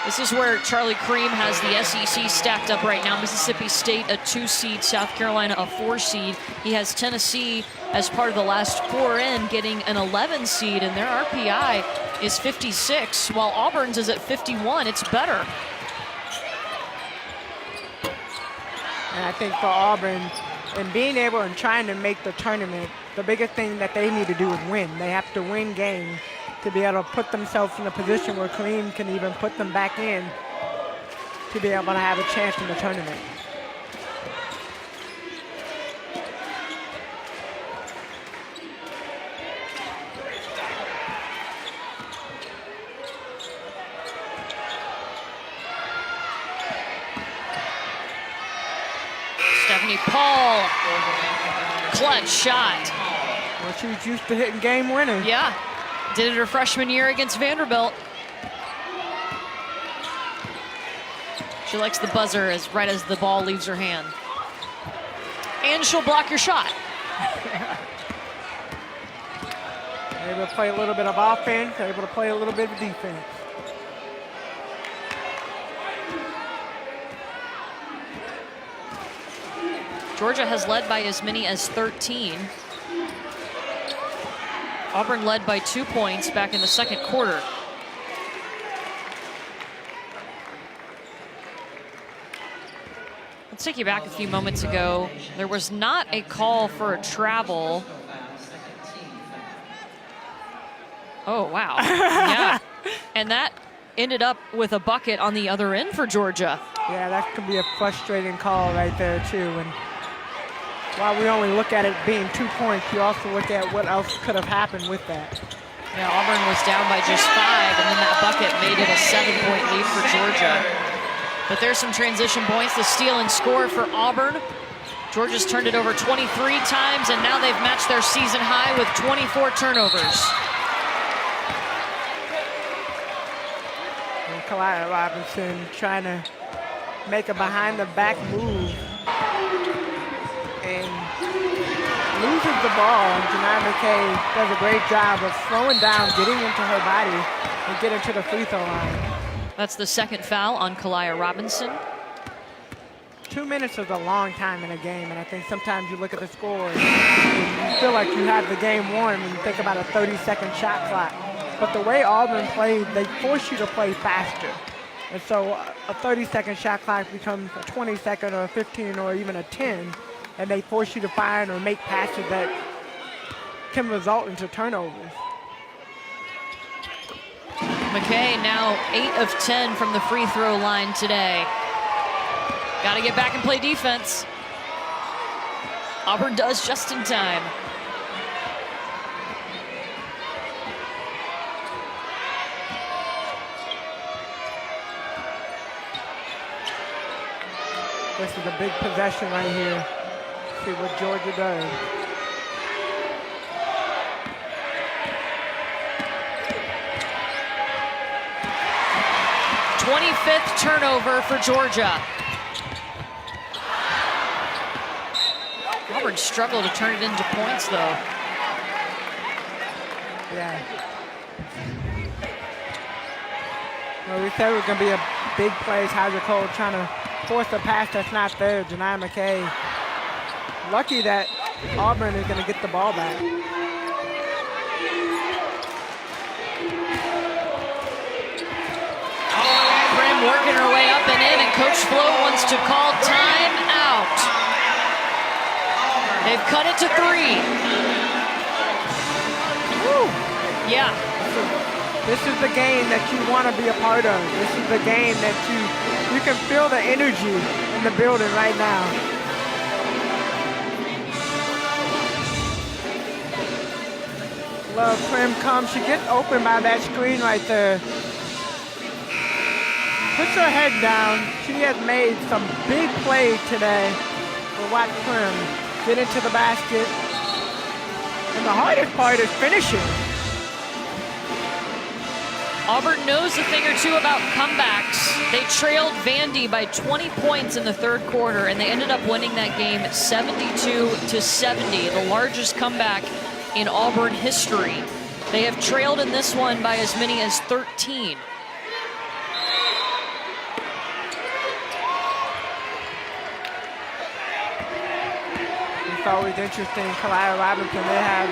This is where Charlie Cream has the SEC stacked up right now. Mississippi State a 2 seed, South Carolina a 4 seed. He has Tennessee as part of the last 4 in, getting an 11 seed, and their RPI is 56, while Auburn's is at 51. It's better. And I think for Auburn, and being able and trying to make the tournament, the biggest thing that they need to do is win. They have to win games to be able to put themselves in a position where Cream can even put them back in to be able to have a chance in the tournament. Stephanie Paul, clutch shot. Well, she's used to hitting game winners. Yeah, did it her freshman year against Vanderbilt. She likes the buzzer right as the ball leaves her hand. And she'll block your shot. Able to play a little bit of offense, able to play a little bit of defense. Georgia has led by as many as 13. Auburn led by 2 points back in the second quarter. Let's take you back a few moments ago. There was not a call for a travel. Oh, wow. Yeah. And that ended up with a bucket on the other end for Georgia. Yeah, that could be a frustrating call right there, too. And while we only look at it being 2 points, you also look at what else could have happened with that. Yeah, Auburn was down by just 5, and then that bucket made it a 7-point lead for Georgia. But there's some transition points, the steal and score for Auburn. Georgia's turned it over 23 times, and now they've matched their season high with 24 turnovers. And Kalaya Robinson trying to make a behind-the-back move and loses the ball. And Janai McKay does a great job of slowing down, getting into her body, and getting to the free throw line. That's the second foul on Kalaya Robinson. 2 minutes is a long time in a game, and I think sometimes you look at the score and you feel like you have the game won when you think about a 30-second shot clock. But the way Auburn played, they force you to play faster. And so a 30-second shot clock becomes a 20-second or a 15 or even a 10, and they force you to find or make passes that can result into turnovers. McKay now 8 of 10 from the free throw line today. Got to get back and play defense. Auburn does just in time. This is a big possession right here. See what Georgia does. th turnover for Georgia. Auburn struggled to turn it into points, though. Yeah. Well, we said it was going to be a big play. Tyja Cole trying to force a pass that's not there. Janai McKay. Lucky that Auburn is going to get the ball back. Prim working her way up and in, and Coach Flo wants to call time out. They've cut it to 3. Woo. Yeah. This is the game that you want to be a part of. This is the game that you can feel the energy in the building right now. Love Prim comes. She gets open by that screen right there. Puts her head down. She has made some big plays today. But watch Prim get into the basket. And the hardest part is finishing. Auburn knows a thing or two about comebacks. They trailed Vandy by 20 points in the third quarter, and they ended up winning that game 72-70, the largest comeback in Auburn history. They have trailed in this one by as many as 13. It's always interesting, Kalaya Robinson, they have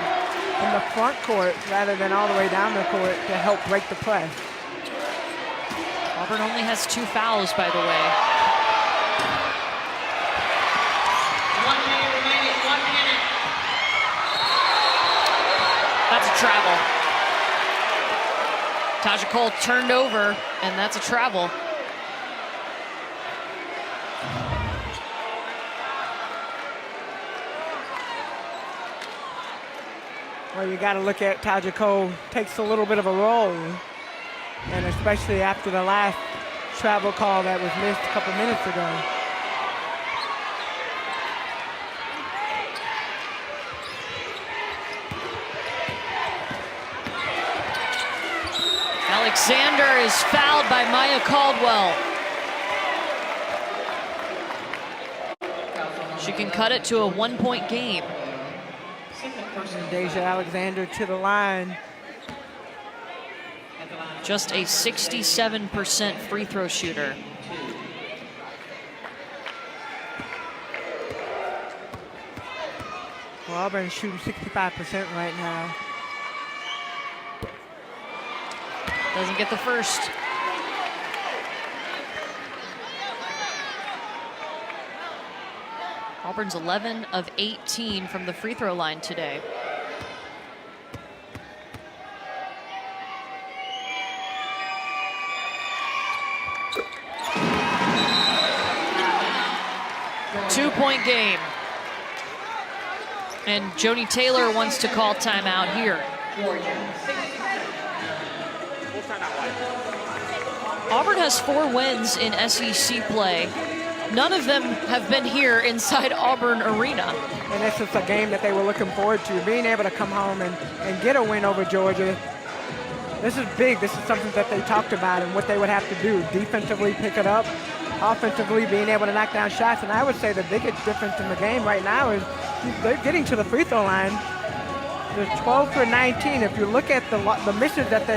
in the front court rather than all the way down the court to help break the press. Auburn only has 2 fouls, by the way. 1 minute remaining, 1 minute. That's a travel. Tyja Cole turned over, and that's a travel. Well, you got to look at Tyja Cole takes a little bit of a roll, and especially after the last travel call that was missed a couple minutes ago. Alexander is fouled by Maya Caldwell. She can cut it to a 1-point game. And Deja Alexander to the line. Just a 67% free throw shooter. Well, Auburn's shooting 65% right now. Doesn't get the first. Auburn's 11 of 18 from the free throw line today. Two-point game. And Joni Taylor wants to call timeout here. Auburn has 4 wins in SEC play. None of them have been here inside Auburn Arena. And this is a game that they were looking forward to, being able to come home and get a win over Georgia. This is big. This is something that they talked about and what they would have to do. Defensively pick it up, offensively being able to knock down shots. And I would say the biggest difference in the game right now is they're getting to the free throw line. They're 12 for 19. If you look at the misses that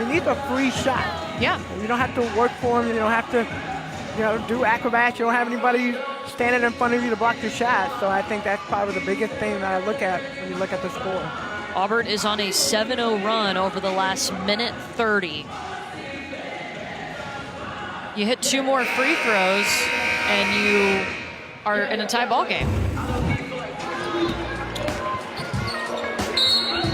these are free shots. Yeah. You don't have to work for them. You don't have to do acrobats. You don't have anybody standing in front of you to block your shot. So I think that's probably the biggest thing that I look at when you look at the score. Auburn is on a 7-0 run over the last minute 30. You hit 2 more free throws and you are in a tie ball game.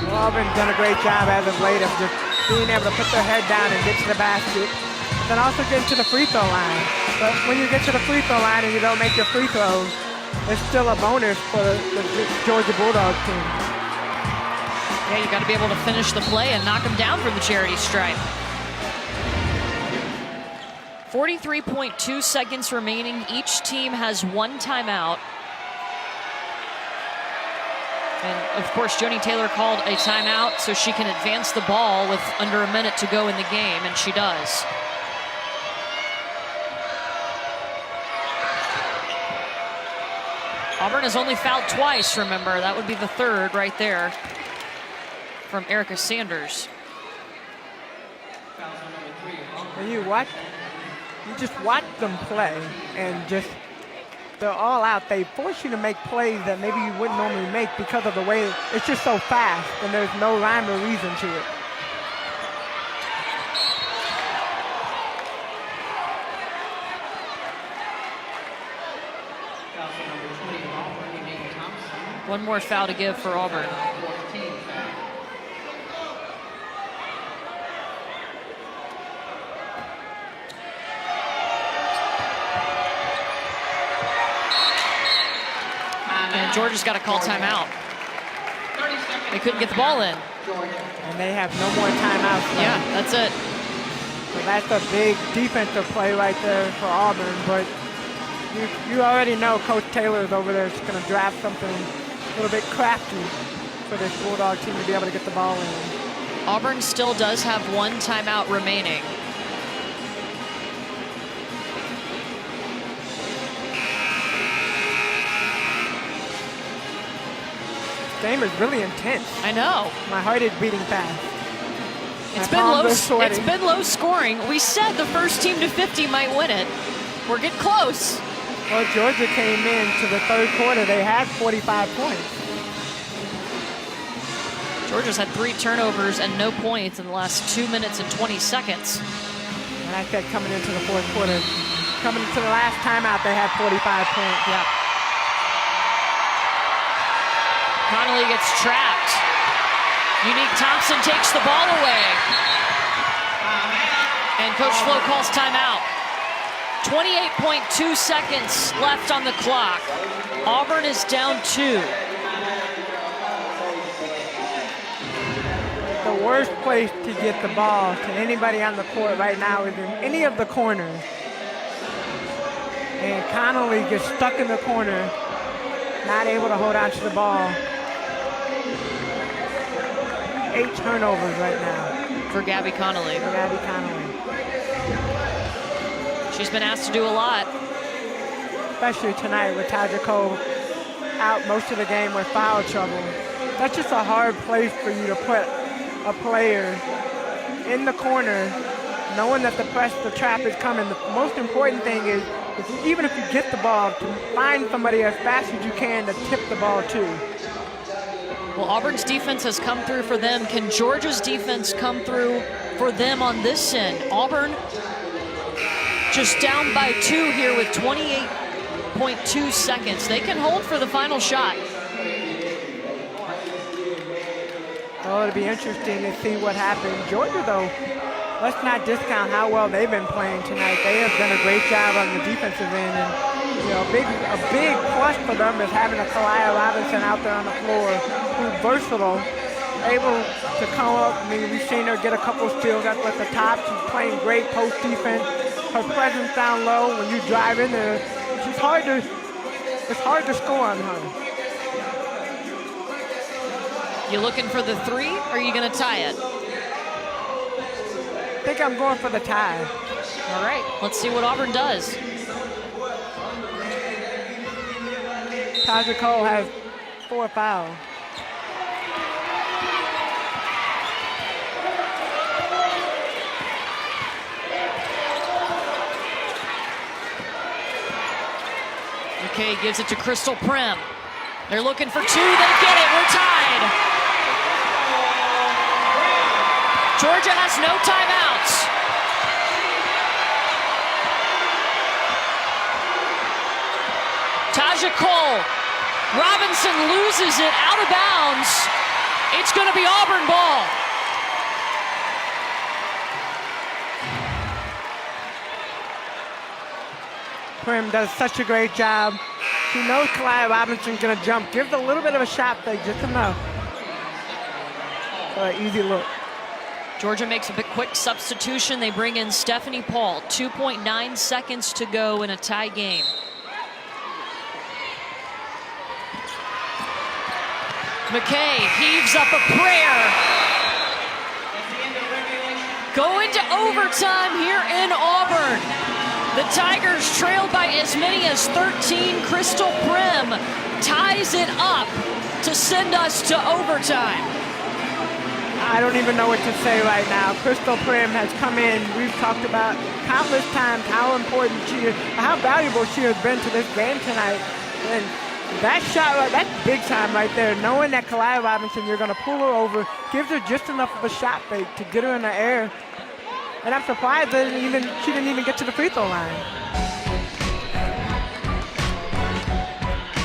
Well, Auburn's done a great job as of late of just being able to put their head down and get to the basket. Then also get to the free throw line. But when you get to the free throw line and you don't make your free throws, it's still a bonus for the Georgia Bulldogs team. Yeah, you got to be able to finish the play and knock them down from the charity stripe. 43.2 seconds remaining. Each team has 1 timeout. And of course, Joni Taylor called a timeout so she can advance the ball with under a minute to go in the game, and she does. Auburn has only fouled twice, remember. That would be the 3rd right there from Erica Sanders. And you just watch them play and they're all out. They force you to make plays that maybe you wouldn't normally make because of the way it's just so fast and there's no rhyme or reason to it. One more foul to give for Auburn. And Georgia's got to call timeout. They couldn't get the ball in. And they have no more timeouts. Yeah, that's it. So that's a big defensive play right there for Auburn. But you already know Coach Taylor is over there. Is going to draft something a little bit crafty for this Bulldog team to be able to get the ball in. Auburn still does have 1 timeout remaining. This game is really intense. I know. My heart is beating fast. It's been low scoring. We said the first team to 50 might win it. We're getting close. Well, Georgia came into the 3rd quarter. They had 45 points. Georgia's had 3 turnovers and no points in the last 2 minutes and 20 seconds. And I said coming into the 4th quarter, coming into the last timeout, they had 45 points. Yeah. Connolly gets trapped. Unique Thompson takes the ball away. And Coach Flo calls timeout. 28.2 seconds left on the clock. Auburn is down 2. The worst place to get the ball to anybody on the court right now is in any of the corners. And Connolly gets stuck in the corner, not able to hold on to the ball. 8 turnovers right now. for Gabby Connolly. She's been asked to do a lot. Especially tonight with Taja Cole out most of the game with foul trouble. That's just a hard place for you to put a player in the corner, knowing that the trap is coming. The most important thing is even if you get the ball, to find somebody as fast as you can to tip the ball to. Well, Auburn's defense has come through for them. Can Georgia's defense come through for them on this end? Auburn just down by 2 here with 28.2 seconds. They can hold for the final shot. Oh, it'll be interesting to see what happens. Georgia, though, let's not discount how well they've been playing tonight. They have done a great job on the defensive end, and you know, a big plus for them is having a Kalia Robinson out there on the floor, who's versatile, able to come up. I mean, we've seen her get a couple steals at the top. She's playing great post defense. Her presence down low when you drive in there, it's hard to score on her. You looking for the 3, or are you going to tie it? I think I'm going for the tie. All right, let's see what Auburn does. Taja Cole has 4 fouls. McKay gives it to Crystal Prim. They're looking for 2, they get it, we're tied. Georgia has no timeouts. Taja Cole. Robinson loses it out of bounds. It's going to be Auburn ball. Prim does such a great job. She knows Kalia Robinson's going to jump. Gives a little bit of a shot fake, just enough for an easy look. Georgia makes a quick substitution. They bring in Stephanie Paul. 2.9 seconds to go in a tie game. McKay heaves up a prayer. Going to overtime here in Auburn. The Tigers trailed by as many as 13. Crystal Prim ties it up to send us to overtime. I don't even know what to say right now. Crystal Prim has come in. We've talked about countless times how important she is, how valuable she has been to this game tonight. And that shot, that's big time right there. Knowing that Kalia Robinson, you're going to pull her over, gives her just enough of a shot fake to get her in the air. And I'm surprised that she didn't even get to the free throw line.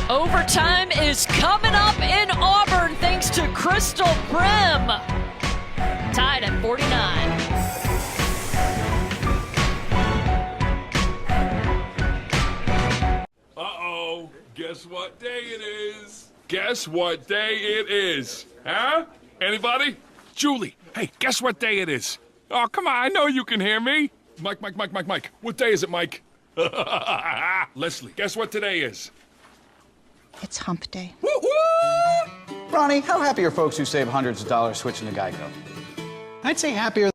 Overtime is coming up in Auburn thanks to Crystal Prim. Tied at 49. Uh-oh. Guess what day it is? Guess what day it is? Huh? Anybody? Julie, hey, guess what day it is? Oh, come on, I know you can hear me. Mike. What day is it, Mike? Leslie, guess what today is? It's hump day. Woo-hoo! Ronnie, how happy are folks who save hundreds of dollars switching to Geico? I'd say happier.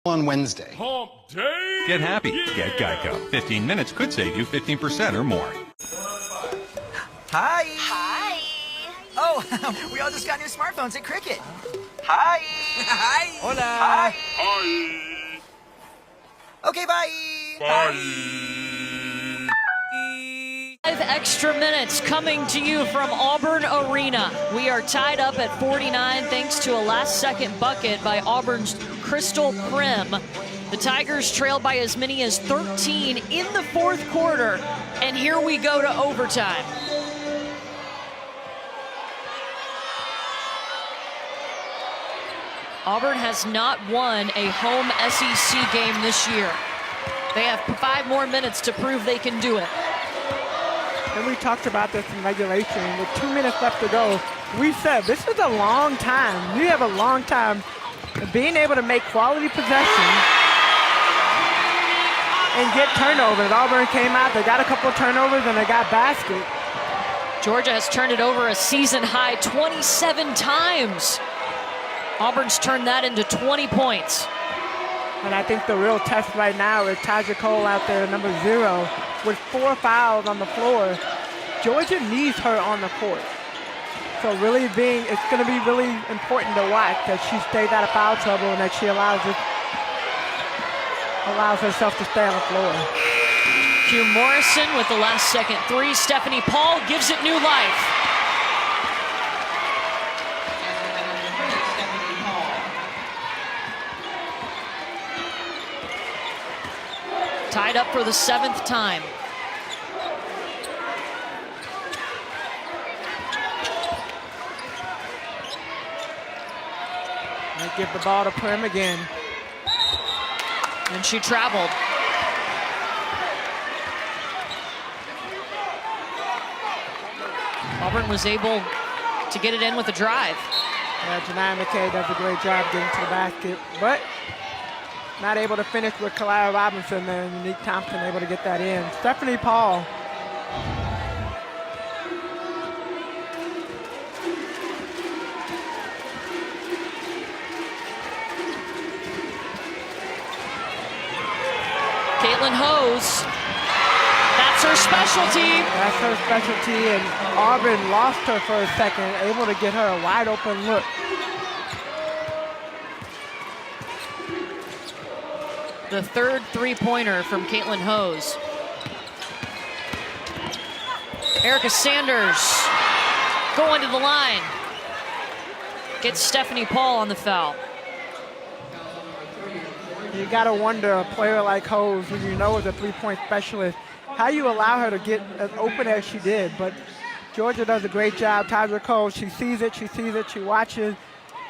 On Wednesday. Hump day! Get happy. Get Geico. 15 minutes could save you 15% or more. Hi. Hi. Oh, we all just got new smartphones at Cricket. Hi. Hi. Hola. Hi. Hi. Okay, bye. Bye. 5 extra minutes coming to you from Auburn Arena. We are tied up at 49 thanks to a last-second bucket by Auburn's Crystal Prim. The Tigers trail by as many as 13 in the fourth quarter, and here we go to overtime. Auburn has not won a home SEC game this year. They have 5 more minutes to prove they can do it. And we talked about this in regulation. With 2 minutes left to go, we said, this is a long time. You have a long time of being able to make quality possessions and get turnovers. Auburn came out, they got a couple of turnovers, and they got basket. Georgia has turned it over a season high 27 times. Auburn's turned that into 20 points. And I think the real test right now is Taja Cole out there, number 0, with 4 fouls on the floor. Georgia needs her on the court. So really it's going to be really important to watch that she stays out of foul trouble and that she allows herself to stay on the floor. Hugh Morrison with the last second 3. Stephanie Paul gives it new life. Tied up for the 7th time. They give the ball to Prim again. And she traveled. Auburn was able to get it in with a drive. Yeah, Janiyah McKay does a great job getting to the basket, but not able to finish with Kaliyah Robinson and Unique Thompson able to get that in. Stephanie Paul. Caitlin Hose. That's her specialty. That's her specialty, and Auburn lost her for a second, able to get her a wide open look. The 3rd 3-pointer from Caitlin Hose. Erica Sanders going to the line. Gets Stephanie Paul on the foul. You gotta wonder, a player like Hose, who you know is a 3-point specialist, how you allow her to get as open as she did. But Georgia does a great job. Taja Cole, she sees it, she watches.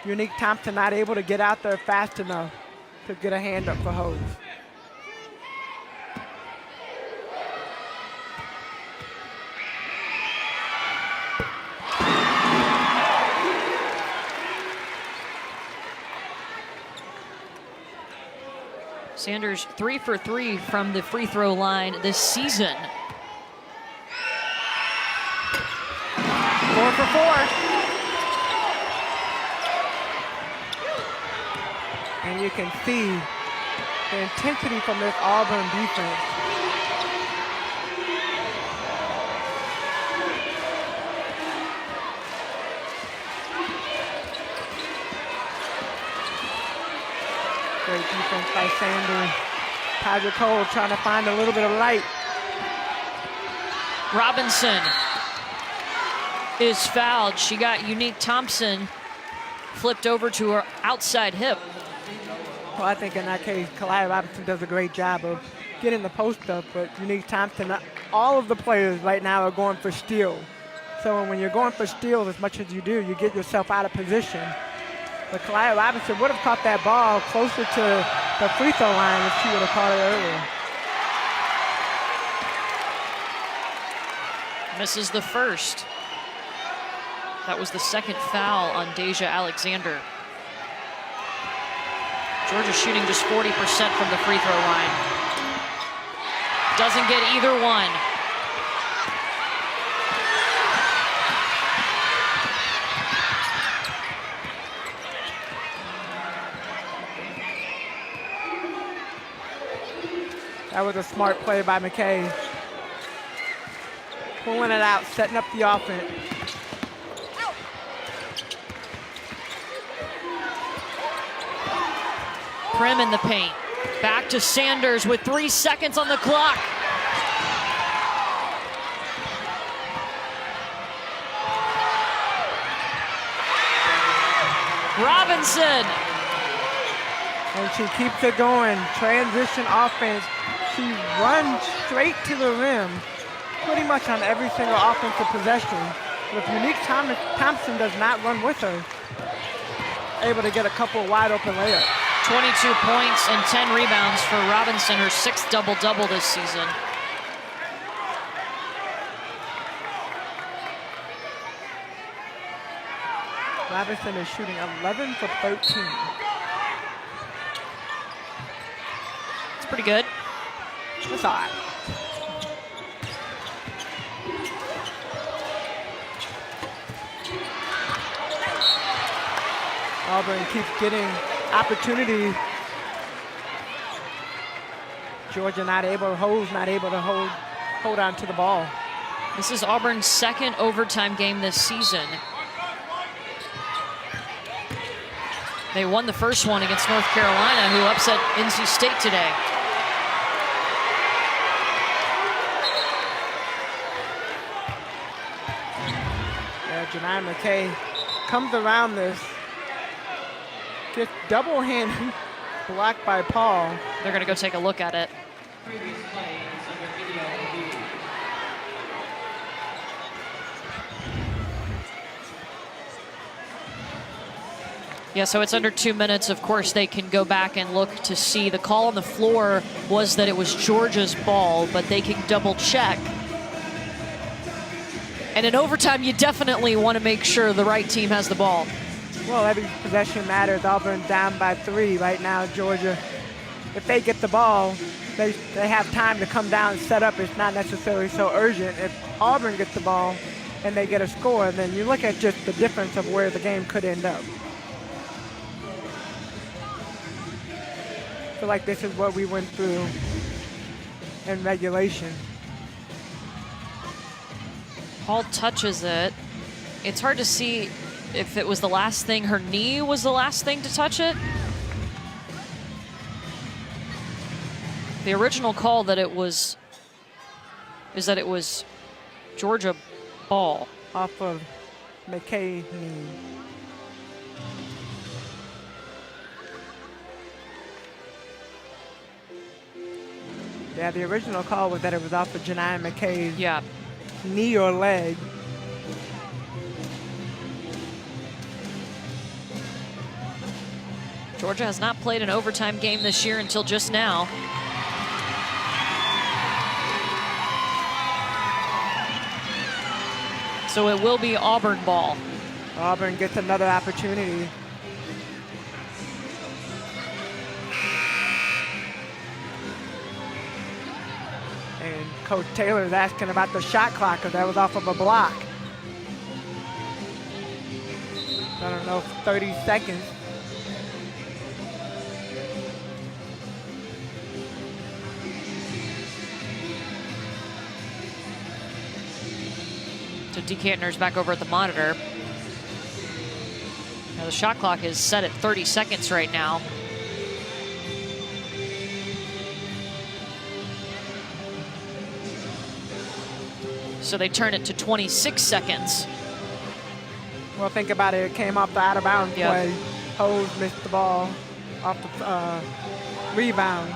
Unique Thompson not able to get out there fast enough to get a hand up for Hose. Sanders 3 for 3 from the free throw line this season. 4 for 4. And you can see the intensity from this Auburn defense. Great defense by Sanders. Taja Cole trying to find a little bit of light. Robinson is fouled. She got Unique Thompson flipped over to her outside hip. Well, I think in that case, Kaliyah Robinson does a great job of getting the post up, but Unique Thompson, all of the players right now are going for steals. So when you're going for steals as much as you do, you get yourself out of position. But Kaliyah Robinson would have caught that ball closer to the free throw line if she would have caught it earlier. Misses the first. That was the 2nd foul on Deja Alexander. Georgia shooting just 40% from the free throw line. Doesn't get either one. That was a smart play by McKay. Pulling it out, setting up the offense. Prim in the paint. Back to Sanders with 3 seconds on the clock. Robinson. And she keeps it going. Transition offense. She runs straight to the rim pretty much on every single offensive possession. But if Unique Thompson does not run with her, able to get a couple of wide open layups. 22 points and 10 rebounds for Robinson, her 6th double-double this season. Robinson is shooting 11 for 13. It's pretty good. It's all right. Auburn keeps getting opportunities. Georgia not able to hold on to the ball. This is Auburn's second overtime game this season. They won the first one against North Carolina, who upset NC State today. Yeah, Janai McKay comes around this. Gets double-handed, blocked by Paul. They're going to go take a look at it. Yeah, so it's under 2 minutes. Of course, they can go back and look to see. The call on the floor was that it was Georgia's ball, but they can double check. And in overtime, you definitely want to make sure the right team has the ball. Well, every possession matters. Auburn down by 3 right now. Georgia, if they get the ball, they have time to come down and set up. It's not necessarily so urgent. If Auburn gets the ball and they get a score, then you look at just the difference of where the game could end up. I feel like this is what we went through in regulation. Paul touches it. It's hard to see if it was the last thing. Her knee was the last thing to touch it. The original call that it was is that it was Georgia ball. Off of McKay knee. Yeah, the original call was that it was off of Janai McKay's knee or leg. Georgia has not played an overtime game this year until just now. So it will be Auburn ball. Auburn gets another opportunity. And Coach Taylor is asking about the shot clock because that was off of a block. I don't know, 30 seconds. So Dekantner's back over at the monitor. Now the shot clock is set at 30 seconds right now. So they turn it to 26 seconds. Well, think about it. It came off the out-of-bounds play. Hose missed the ball off the rebound.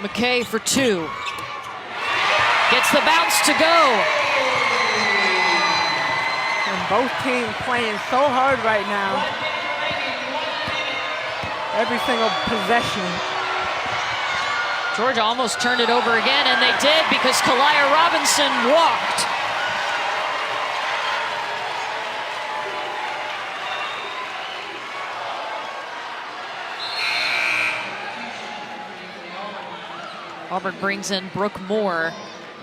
McKay for 2. Gets the bounce to go. And both teams playing so hard right now. Every single possession. Georgia almost turned it over again, and they did because Kalia Robinson walked. Auburn brings in Brooke Moore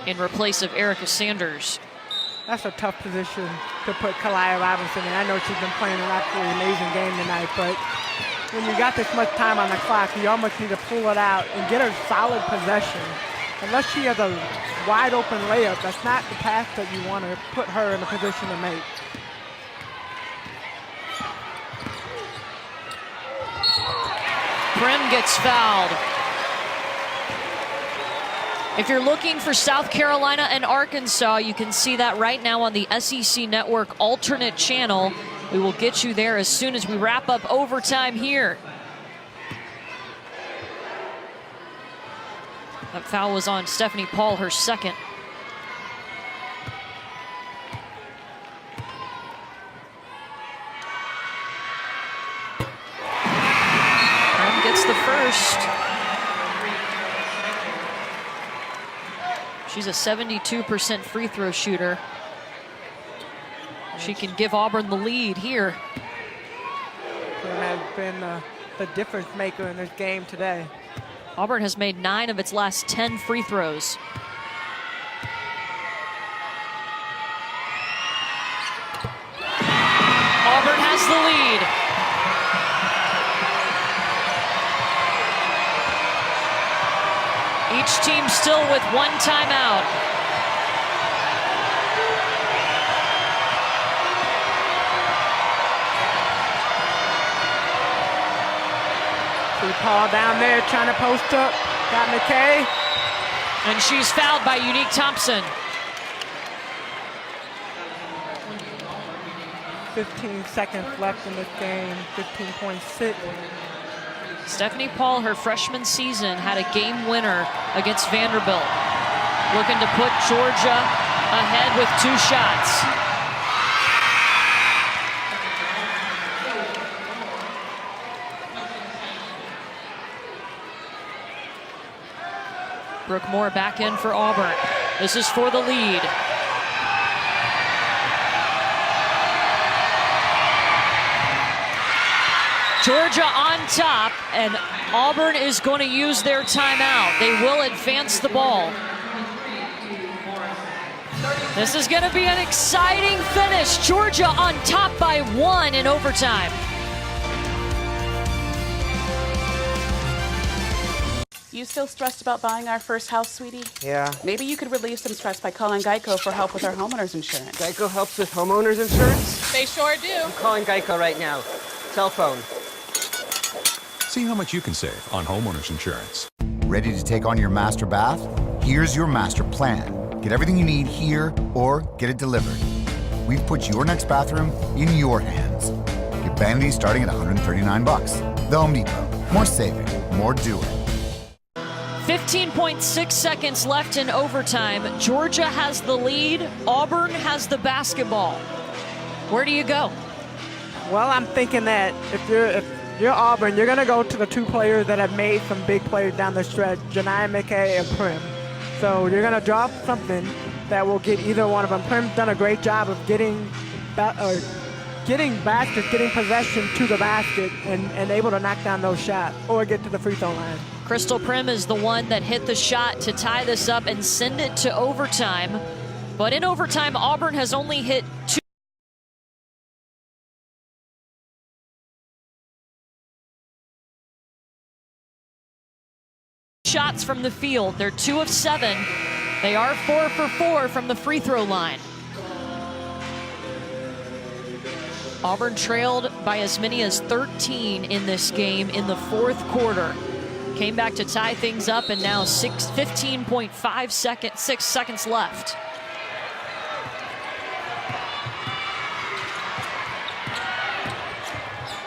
in replace of Erica Sanders. That's a tough position to put Kalia Robinson in. I know she's been playing an absolutely amazing game tonight, but when you got this much time on the clock, you almost need to pull it out and get her solid possession. Unless she has a wide open layup, that's not the pass that you want to put her in a position to make. Prim gets fouled. If you're looking for South Carolina and Arkansas, you can see that right now on the SEC Network alternate channel. We will get you there as soon as we wrap up overtime here. That foul was on Stephanie Paul, her second. And gets the first. She's a 72% free throw shooter. She can give Auburn the lead here. Prim has been the difference maker in this game today. Auburn has made 9 of its last 10 free throws. Auburn has the lead. Each team still with 1 timeout. Paul down there trying to post up. Got McKay. And she's fouled by Unique Thompson. 15 seconds left in this game, 15.6. Stephanie Paul, her freshman season, had a game winner against Vanderbilt. Looking to put Georgia ahead with 2 shots. Brooke Moore back in for Auburn. This is for the lead. Georgia on top, and Auburn is going to use their timeout. They will advance the ball. This is going to be an exciting finish. Georgia on top by 1 in overtime. You still stressed about buying our first house, sweetie? Yeah. Maybe you could relieve some stress by calling Geico for help with our homeowner's insurance. Geico helps with homeowners insurance? They sure do. I'm calling Geico right now. Cell phone. See how much you can save on homeowners insurance. Ready to take on your master bath? Here's your master plan. Get everything you need here or get it delivered. We've put your next bathroom in your hands. Get vanities starting at $139. The Home Depot. More saving, more doing. 15.6 seconds left in overtime. Georgia has the lead. Auburn has the basketball. Where do you go? Well, I'm thinking that if you're Auburn, you're going to go to the 2 players that have made some big plays down the stretch, Jania McKay and Prim. So you're going to drop something that will get either one of them. Prim's done a great job of getting baskets, getting possession to the basket and able to knock down those shots or get to the free throw line. Crystal Prim is the one that hit the shot to tie this up and send it to overtime. But in overtime, Auburn has only hit 2 shots from the field. They're 2 of 7. They are 4 for 4 from the free throw line. Auburn trailed by as many as 13 in this game in the 4th quarter. Came back to tie things up, and now 15.5 seconds, 6 seconds left.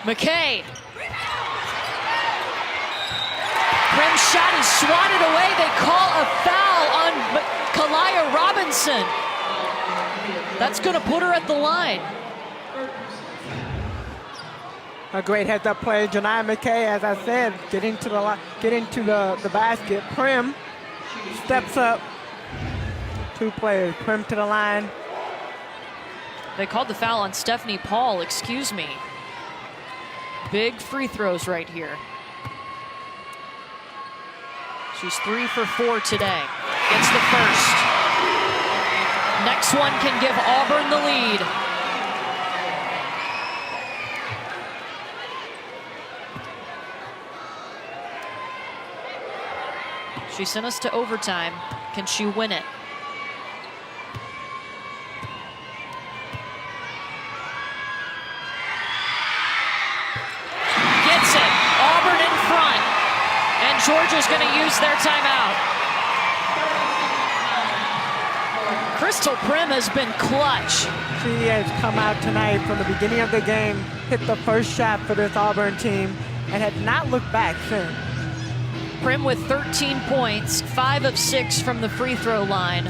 McKay. Prim's shot is swatted away. They call a foul on Kalia Robinson. That's going to put her at the line. A great heads-up play. Jania McKay, as I said, getting to the basket. Prim steps up. 2 players. Prim to the line. They called the foul on Stephanie Paul, excuse me. Big free throws right here. She's 3 for 4 today. Gets the first. Next one can give Auburn the lead. She sent us to overtime. Can she win it? Gets it. Auburn in front. And Georgia's going to use their timeout. Crystal Prim has been clutch. She has come out tonight from the beginning of the game, hit the first shot for this Auburn team, and had not looked back since. Prim with 13 points, 5 of 6 from the free throw line.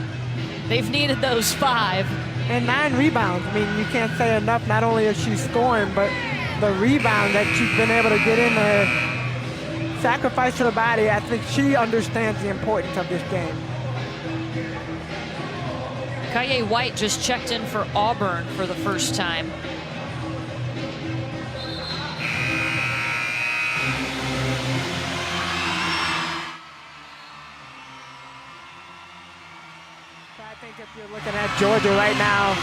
They've needed those 5. And 9 rebounds. I mean, you can't say enough. Not only is she scoring, but the rebound that she's been able to get in there, sacrifice to the body. I think she understands the importance of this game. Kaye White just checked in for Auburn for the first time. I think if you're looking at Georgia right now,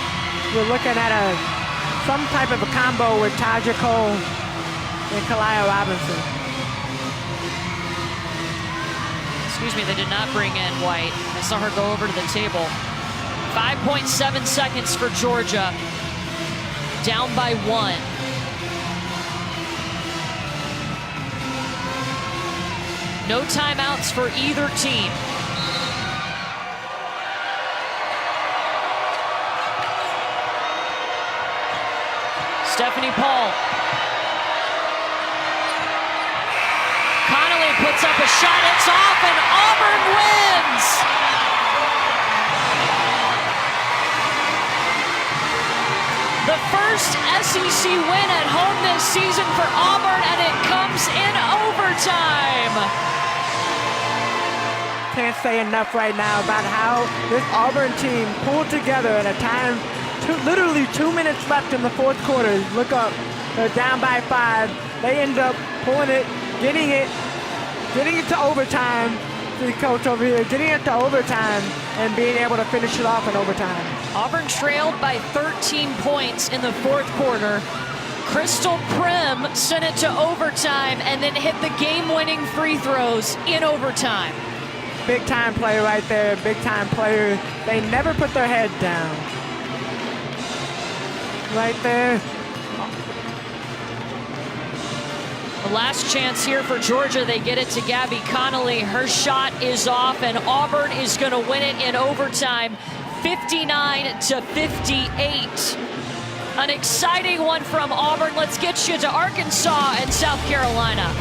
you're looking at some type of a combo with Taja Cole and Kalaya Robinson. Excuse me, they did not bring in White. I saw her go over to the table. 5.7 seconds for Georgia. Down by 1. No timeouts for either team. Stephanie Paul. Connolly puts up a shot, it's off, and Auburn wins! The first SEC win at home this season for Auburn, and it comes in overtime. Can't say enough right now about how this Auburn team pulled together at a time, literally 2 minutes left in the fourth quarter. Look up, they're down by 5. They end up pulling it, getting it to overtime. The coach over here, getting it to overtime and being able to finish it off in overtime. Auburn trailed by 13 points in the fourth quarter. Crystal Prim sent it to overtime and then hit the game-winning free throws in overtime. Big time player right there, big time player. They never put their head down. Right there. The last chance here for Georgia, they get it to Gabby Connolly. Her shot is off, and Auburn is going to win it in overtime, 59-58. An exciting one from Auburn. Let's get you to Arkansas and South Carolina.